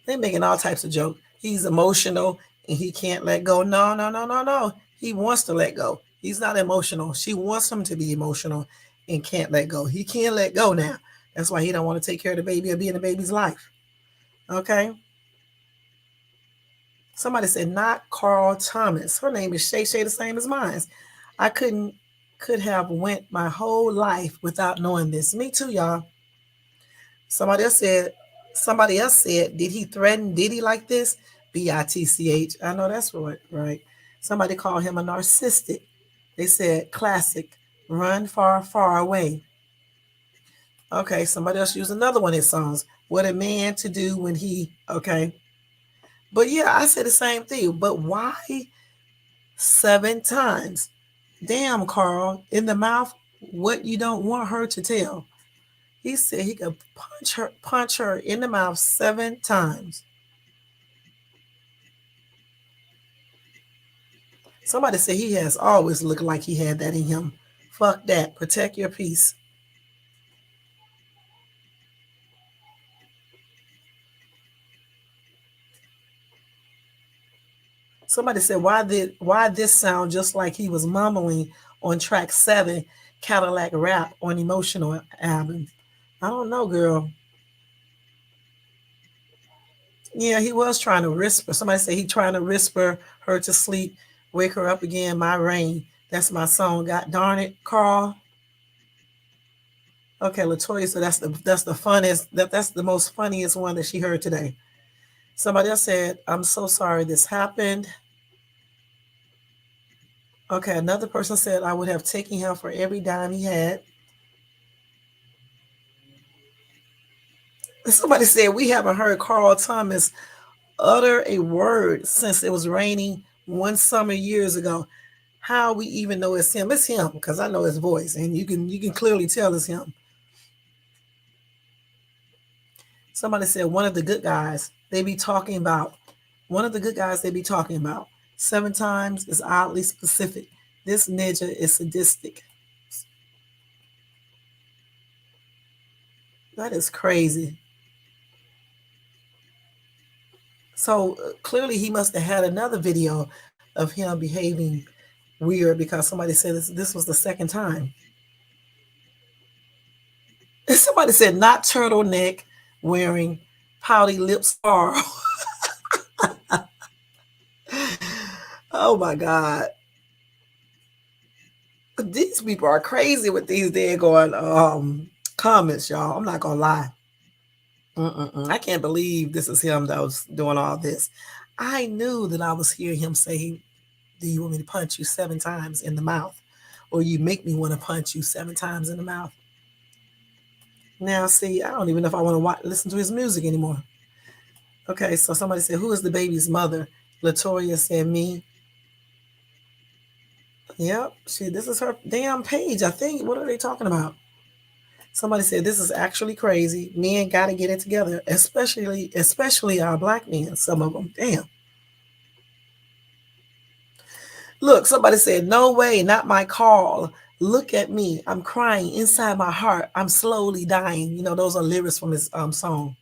They're making all types of jokes. He's emotional and he can't let go. No, no, no, no, no. He wants to let go. He's not emotional. She wants him to be emotional and can't let go. He can't let go now. That's why he don't want to take care of the baby or be in the baby's life. Okay. Somebody said not Carl Thomas. Her name is Shay Shay, the same as mine. I could have went my whole life without knowing this. Me too, y'all. Somebody else said, did he threaten Diddy like this? BITCH. I know that's right. Somebody called him a narcissistic. They said classic, run far, far away. Okay, somebody else used another one of his songs. What a man to do when okay. But yeah, I said the same thing. But why 7 times? Damn, Carl, in the mouth, what you don't want her to tell. He said he could punch her in the mouth 7 times. Somebody said he has always looked like he had that in him. Fuck that. Protect your peace. Somebody said, why this sound just like he was mumbling on track 7, Cadillac Rap on Emotional album? I don't know, girl. Yeah, he was trying to whisper. Somebody said he trying to whisper her to sleep, wake her up again, my rain. That's my song. God darn it, Carl. Okay, Latoya said that's the funniest that's the most funniest one that she heard today. Somebody else said, I'm so sorry this happened. Okay, another person said I would have taken him for every dime he had. Somebody said we haven't heard Carl Thomas utter a word since it was raining one summer years ago. How we even know it's him? It's him because I know his voice, and you can clearly tell it's him. Somebody said one of the good guys they be talking about. One of the good guys they be talking about. 7 times is oddly specific. This ninja is sadistic. That is crazy. So clearly he must have had another video of him behaving weird because somebody said this was the second time. Somebody said not turtleneck wearing pouty lips Carl. Oh my God. These people are crazy with these daggone comments, y'all. I'm not gonna lie. I can't believe this is him that was doing all this. I knew that I was hearing him say, do you want me to punch you 7 times in the mouth? Or you make me want to punch you 7 times in the mouth. Now, see, I don't even know if I want to listen to his music anymore. Okay, so somebody said, who is the baby's mother? Latoya said, me. Yep, this is her damn page, I think. What are they talking about? Somebody said, this is actually crazy. Men got to get it together, especially our black men, some of them. Damn. Look, somebody said, no way, not my Carl. Look at me. I'm crying inside my heart. I'm slowly dying. You know, those are lyrics from his song.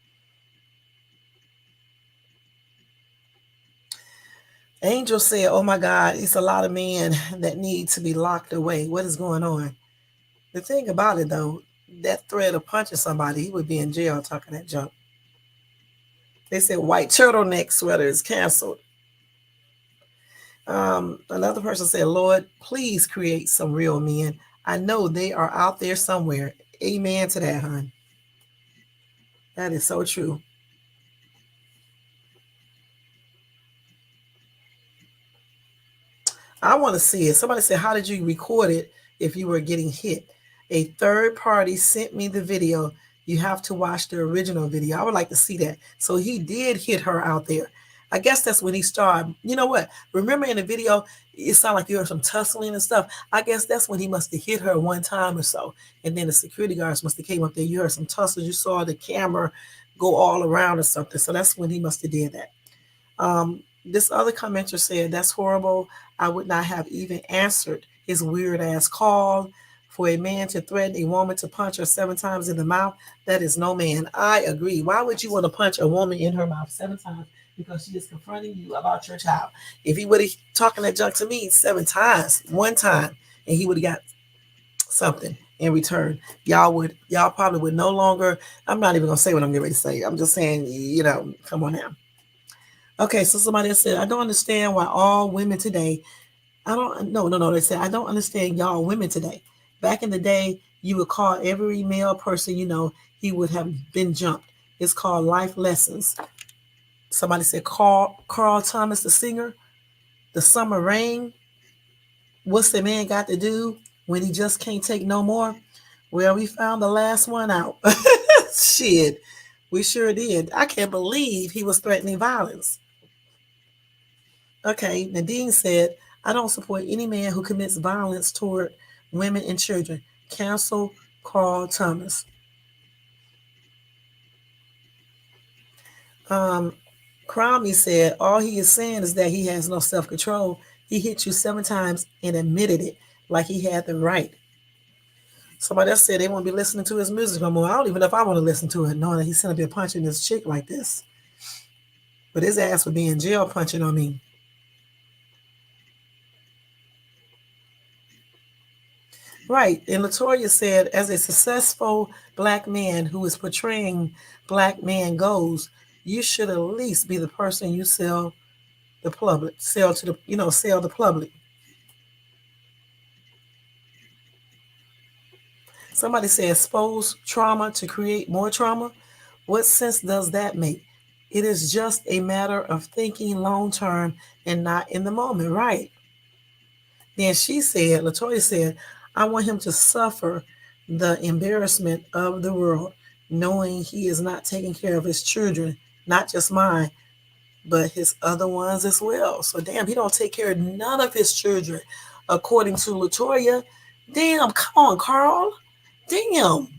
Angel said, oh my God, it's a lot of men that need to be locked away. What is going on? The thing about it, though, that threat of punching somebody, he would be in jail talking that junk. They said white turtleneck sweater is canceled. Another person said, Lord, please create some real men. I know they are out there somewhere. Amen to that, hon. That is so true. I want to see it. Somebody said, how did you record it if you were getting hit? A third party sent me the video. You have to watch the original video. I would like to see that. So he did hit her out there. I guess that's when he started. You know what? Remember in the video, it sounded like you heard some tussling and stuff. I guess that's when he must have hit her one time or so. And then the security guards must have came up there. You heard some tussles. You saw the camera go all around or something. So that's when he must have did that. This other commenter said, that's horrible. I would not have even answered his weird ass call. For a man to threaten a woman to punch her 7 times in the mouth, that is no man. I agree. Why would you want to punch a woman in her mouth 7 times? Because she is confronting you about your child. If he would have talking that junk to me 7 times, one time, and he would have got something in return, y'all probably would no longer. I'm not even gonna say what I'm getting ready to say. I'm just saying, come on now. Okay, so somebody said, I don't understand why all women today. No. They said, I don't understand y'all women today. Back in the day, you would call every male person he would have been jumped. It's called life lessons. Somebody said Carl Thomas, the singer, the summer rain. What's the man got to do when he just can't take no more? Well, we found the last one out. Shit, we sure did. I can't believe he was threatening violence. Okay, Nadine said, I don't support any man who commits violence toward women and children. Cancel Carl Thomas. Cromie said, all he is saying is that he has no self-control. He hit you 7 times and admitted it like he had the right. Somebody else said they won't be listening to his music no more. I don't even know if I want to listen to it, knowing that he's sitting up there punching this chick like this. But his ass would be in jail punching on me. Right. And Latoya said, as a successful black man who is portraying black man goals, you should at least be the person you sell the public, sell to the, sell the public. Somebody said, expose trauma to create more trauma. What sense does that make? It is just a matter of thinking long term and not in the moment, right? Then she said, Latoya said, I want him to suffer the embarrassment of the world, knowing he is not taking care of his children, not just mine, but his other ones as well. So damn, he don't take care of none of his children, according to Latoya. Damn, come on, Carl. Damn.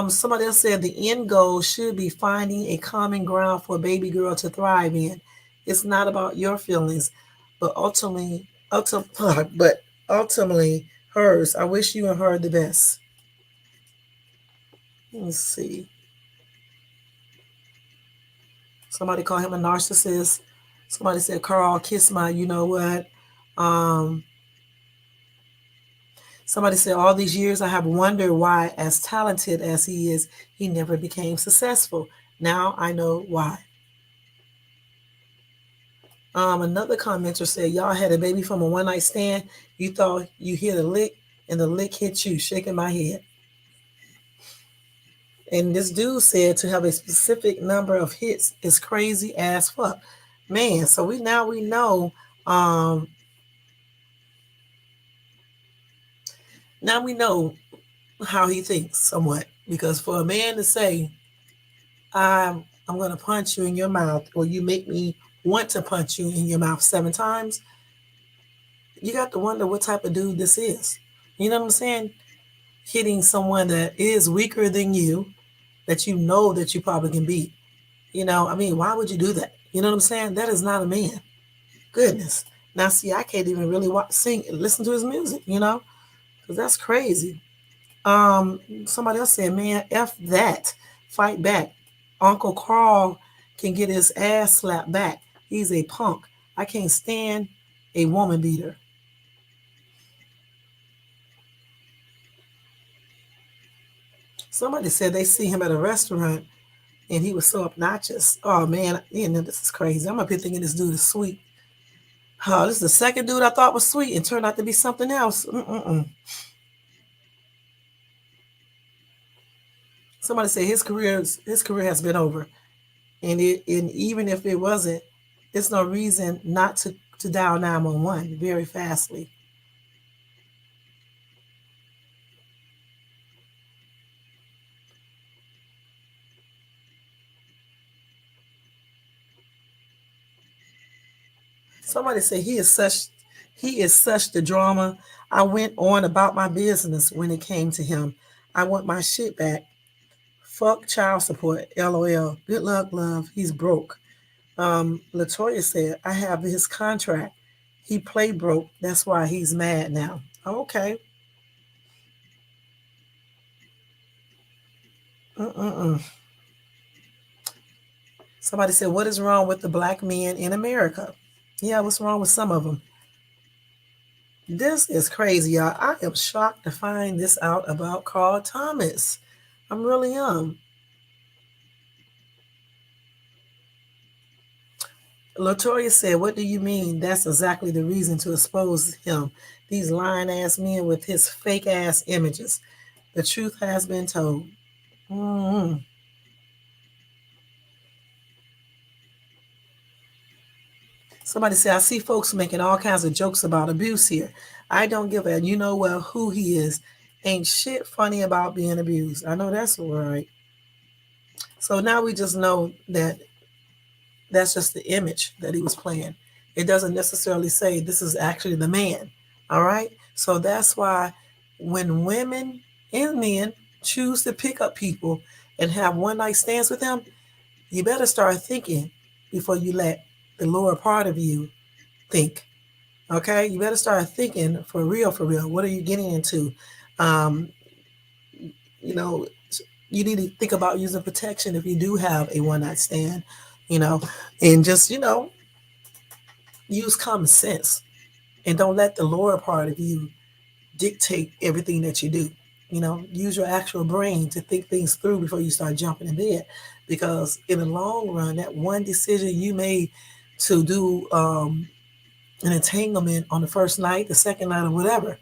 Somebody else said the end goal should be finding a common ground for a baby girl to thrive in. It's not about your feelings, but but ultimately hers. I wish you and her the best. Let's see. Somebody called him a narcissist. Somebody said, Carl, kiss my, you know what? Um, Somebody said, all these years I have wondered why, as talented as he is, he never became successful. Now I know why. Another commenter said, y'all had a baby from a one night stand. You thought you hit a lick, and the lick hit you, shaking my head. And this dude said to have a specific number of hits is crazy as fuck. Man, so we know um now we know how he thinks somewhat. Because for a man to say, I'm gonna punch you in your mouth, or you make me want to punch you in your mouth 7 times, you got to wonder what type of dude this is. You know what I'm saying? Hitting someone that is weaker than you, that you know that you probably can beat. I mean, why would you do that? You know what I'm saying? That is not a man. Goodness. Now, see, I can't even really sing, listen to his music, because that's crazy. Somebody else said, man, F that. Fight back. Uncle Carl can get his ass slapped back. He's a punk. I can't stand a woman beater. Somebody said they see him at a restaurant and he was so obnoxious. Oh man, this is crazy. I'm up here thinking this dude is sweet. Oh, this is the second dude I thought was sweet and turned out to be something else. Somebody said his career has been over, and even if it wasn't, it's no reason not to dial 911 very fastly. Somebody said he is such the drama. I went on about my business when it came to him. I want my shit back. Fuck child support. LOL. Good luck, love. He's broke. Latoya said, I have his contract. He played broke. That's why he's mad now. Okay. Mm-mm-mm. Somebody said, what is wrong with the black men in America? Yeah, what's wrong with some of them? This is crazy, y'all. I am shocked to find this out about Carl Thomas. I'm really Latoya said, what do you mean? That's exactly the reason to expose him. These lying ass men with his fake ass images. The truth has been told. Mm-hmm. Somebody said, I see folks making all kinds of jokes about abuse here. I don't give a who he is. Ain't shit funny about being abused. I know that's right. So now we just know that that's just the image that he was playing. It doesn't necessarily say this is actually the man. All right. So that's why when women and men choose to pick up people and have one night stands with them, you better start thinking before you let the lower part of you think. Okay. You better start thinking for real, for real. What are you getting into? Um, you know, you need to think about using protection if you do have a one night stand, you know, and just, use common sense And don't let the lower part of you dictate everything that you do. Use your actual brain to think things through before you start jumping in bed. Because in the long run, that one decision you made to do an entanglement on the first night, the second night, or whatever,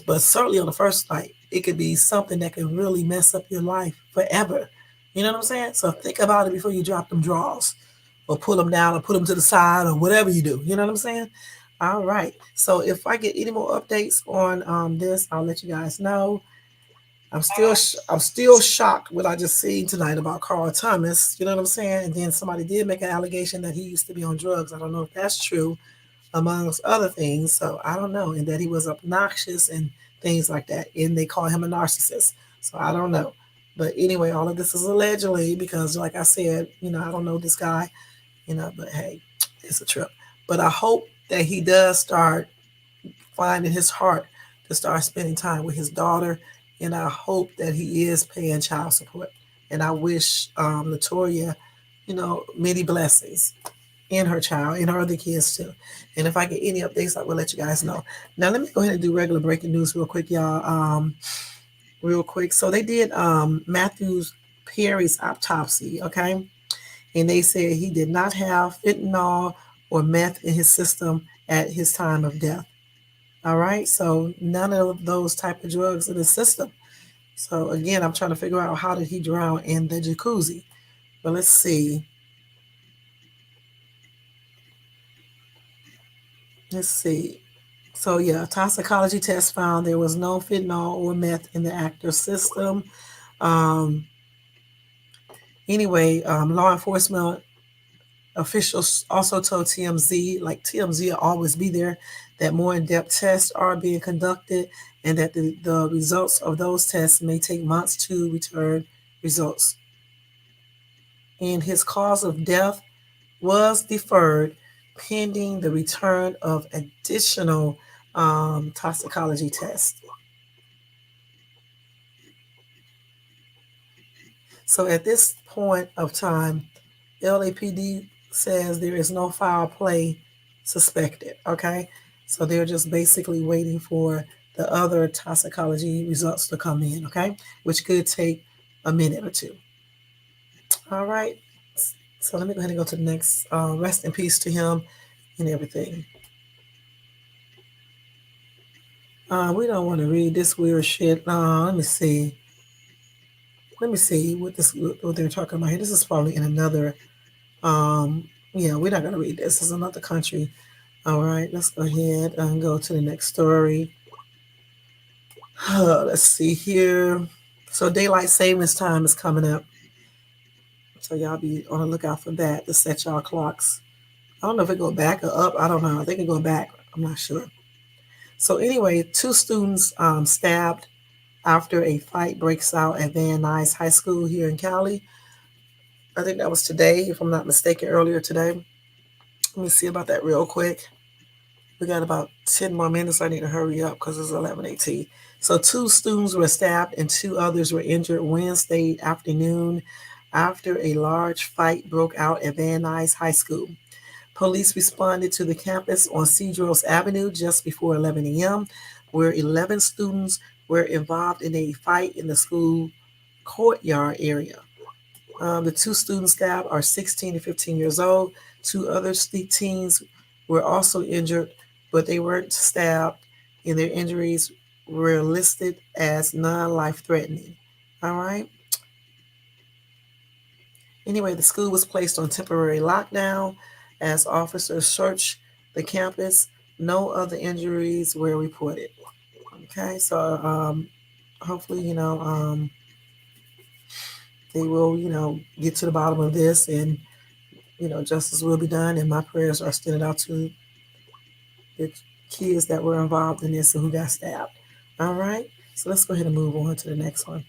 but certainly on the first night, it could be something that could really mess up your life forever. You know what I'm saying? So think about it before you drop them draws or pull them down or put them to the side or whatever you do. You know what I'm saying? All right. So if I get any more updates on this, I'll let you guys know. I'm still shocked what I just seen tonight about Carl Thomas. You know what I'm saying? And then somebody did make an allegation that he used to be on drugs. I don't know if that's true, amongst other things. So I don't know, and that he was obnoxious and things like that. And they call him a narcissist. So I don't know. But anyway, all of this is allegedly because, like I said, I don't know this guy, but hey, it's a trip. But I hope that he does start finding his heart to start spending time with his daughter. And I hope that he is paying child support. And I wish Latoya, many blessings in her child and her other kids too. And if I get any updates, I will let you guys know. Now let me go ahead and do regular breaking news real quick, y'all. Real quick. So they did Matthew Perry's autopsy, okay? And they said he did not have fentanyl or meth in his system at his time of death. All right. So none of those type of drugs in his system. So again, I'm trying to figure out how did he drown in the jacuzzi. But let's see. Let's see. So yeah, toxicology test found there was no fentanyl or meth in the actor's system. Um, anyway, law enforcement officials also told TMZ, like TMZ will always be there, that more in-depth tests are being conducted and that the results of those tests may take months to return results. And his cause of death was deferred pending the return of additional toxicology tests. So at this point of time, LAPD says there is no foul play suspected. Okay. So they're just basically waiting for the other toxicology results to come in. Okay. Which could take a minute or two. All right. So let me go ahead and go to the next. Rest in peace to him and everything. We don't want to read this weird shit. Let me see. What they're talking about here. This is probably in another. Yeah, we're not gonna read this. This is another country. All right, let's go ahead and go to the next story. Let's see here. So daylight savings time is coming up. So y'all be on the lookout for that to set y'all clocks. I don't know if it go back or up. I don't know. I think it go back. I'm not sure. So anyway, two students stabbed after a fight breaks out at Van Nuys High School here in Cali. I think that was today, if I'm not mistaken, earlier today. Let me see about that real quick. We got about 10 more minutes. I need to hurry up because it's 11:18. So two students were stabbed and two others were injured Wednesday afternoon after a large fight broke out at Van Nuys High School. Police responded to the campus on Cedros Avenue just before 11 a.m., where 11 students were involved in a fight in the school courtyard area. The two students stabbed are 16 and 15 years old. Two other teens were also injured, but they weren't stabbed, and their injuries were listed as non-life threatening. All right. Anyway, the school was placed on temporary lockdown as officers searched the campus. No other injuries were reported. Okay, so hopefully, they will, get to the bottom of this and, justice will be done. And my prayers are extended out to the kids that were involved in this and who got stabbed. All right, so let's go ahead and move on to the next one.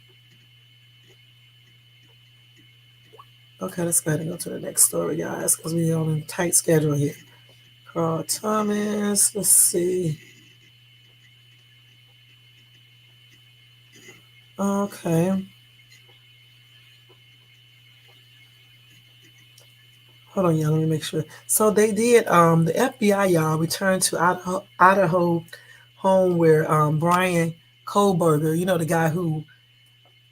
Okay, let's go ahead and go to the next story, guys, because we're on a tight schedule here. Carl Thomas, let's see. Okay. Hold on, y'all. Let me make sure. So they did. The FBI, y'all, returned to Idaho home where Brian Kohlberger, you know, the guy who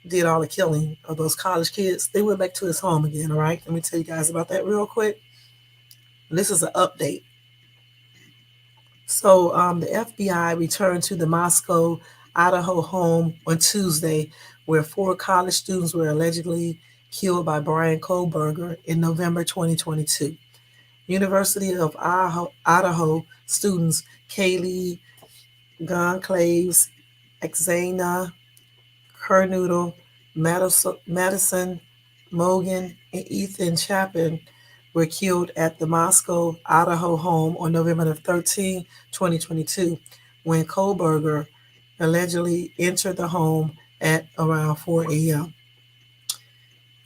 did all the killing of those college kids. They went back to his home again. All right. Let me tell you guys about that real quick. This is an update. So the FBI returned to the Moscow, Idaho home on Tuesday, where four college students were allegedly killed by Brian Kohlberger in November 2022. University of Idaho students Kaylee Gonclaves, Xana Kernoodle, Madison Mogan, and Ethan Chapin were killed at the Moscow, Idaho home on November 13, 2022, when Kohlberger allegedly entered the home at around 4 a.m.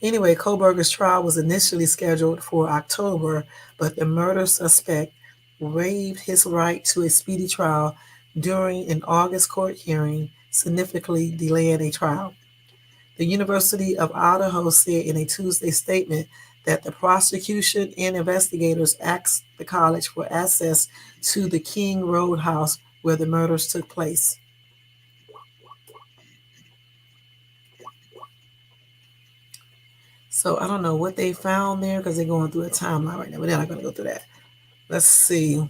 Anyway, Kohlberger's trial was initially scheduled for October, but the murder suspect waived his right to a speedy trial during an August court hearing, significantly delaying a trial. The University of Idaho said in a Tuesday statement that the prosecution and investigators asked the college for access to the King Road house where the murders took place. So I don't know what they found there because they're going through a timeline right now, but they're not going to go through that. Let's see.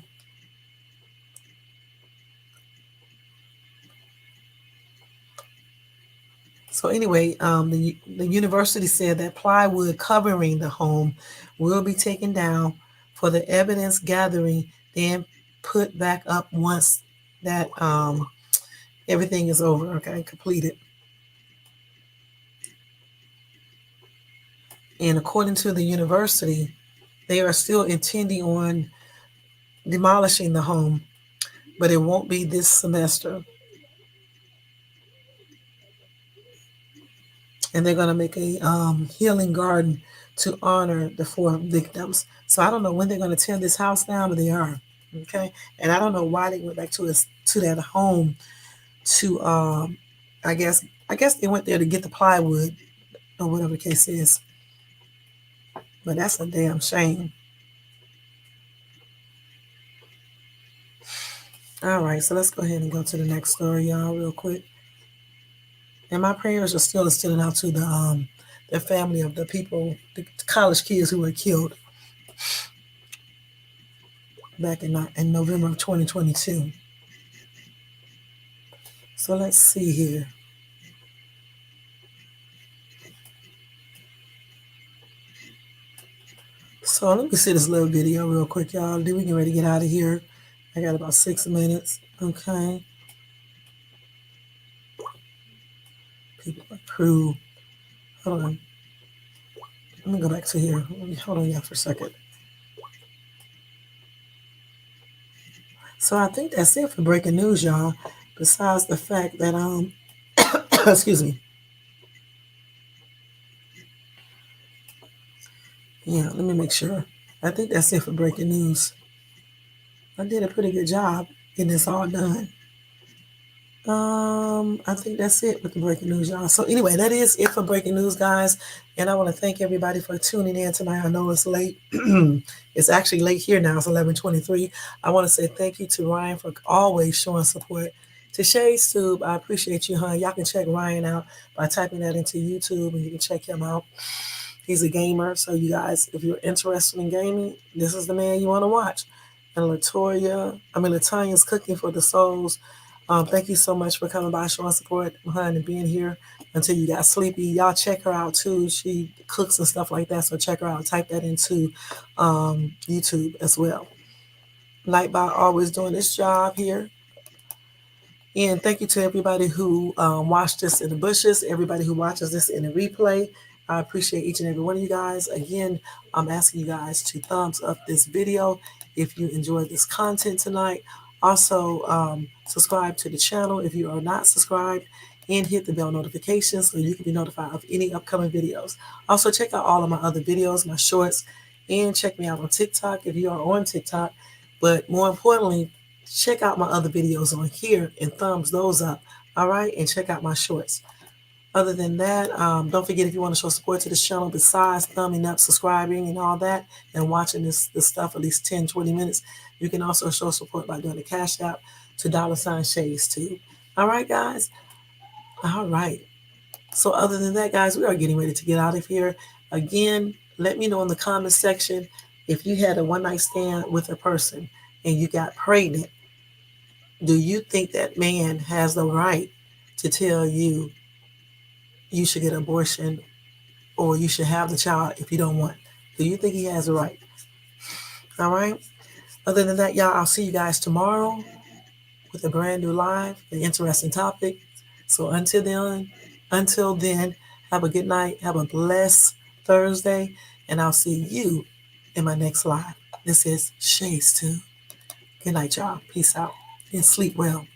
So anyway, the university said that plywood covering the home will be taken down for the evidence gathering, then put back up once that everything is over, okay, completed. And according to the university, they are still intending on demolishing the home, but it won't be this semester. And they're going to make a healing garden to honor the four victims. So I don't know when they're going to tear this house down, but they are. Okay, and I don't know why they went back to that home to I guess they went there to get the plywood or whatever the case is. But that's a damn shame. All right, so let's go ahead and go to the next story, y'all, real quick. And my prayers are still extending out to the family of the people, the college kids who were killed back in November of 2022. So let's see here. So let me see this little video real quick, y'all. Then we get ready to get out of here. I got about 6 minutes. Okay. People approve. Hold on. Let me go back to here. Hold on, y'all, for a second. So I think that's it for breaking news, y'all. Besides the fact that excuse me. Yeah, let me make sure. I think that's it for breaking news. I did a pretty good job getting this all done. I think that's it with the breaking news, y'all. So anyway, that is it for breaking news, guys. And I want to thank everybody for tuning in tonight. I know it's late. It's actually late here now. It's 11:23. I want to say thank you to Ryan for always showing support. To Shay's Tube, I appreciate you, hon. Y'all can check Ryan out by typing that into YouTube, and you can check him out. He's a gamer, so you guys, if you're interested in gaming, this is the man you want to watch. And Latanya's Cooking for the Souls. Thank you so much for coming by, showing support, hun, and being here until you got sleepy. Y'all check her out too. She cooks and stuff like that, so check her out. Type that into YouTube as well. Nightbot always doing this job here. And thank you to everybody who watched this in the bushes, everybody who watches this in the replay. I appreciate each and every one of you guys. Again, I'm asking you guys to thumbs up this video if you enjoyed this content tonight. Also, subscribe to the channel if you are not subscribed, and hit the bell notification so you can be notified of any upcoming videos. Also, check out all of my other videos, my shorts, and check me out on TikTok if you are on TikTok. But more importantly, check out my other videos on here and thumbs those up. All right, and check out my shorts. Other than that, don't forget if you want to show support to this channel, besides thumbing up, subscribing, and all that, and watching this stuff at least 10, 20 minutes, you can also show support by doing the Cash App to $Shades too. All right, guys? All right. So other than that, guys, we are getting ready to get out of here. Again, let me know in the comment section if you had a one-night stand with a person and you got pregnant. Do you think that man has the right to tell you you should get an abortion or you should have the child if you don't want? Do you think he has a right? All right. Other than that, y'all, I'll see you guys tomorrow with a brand new live, an interesting topic. So until then, have a good night. Have a blessed Thursday, and I'll see you in my next live. This is Shades 2. Good night, y'all. Peace out and sleep well.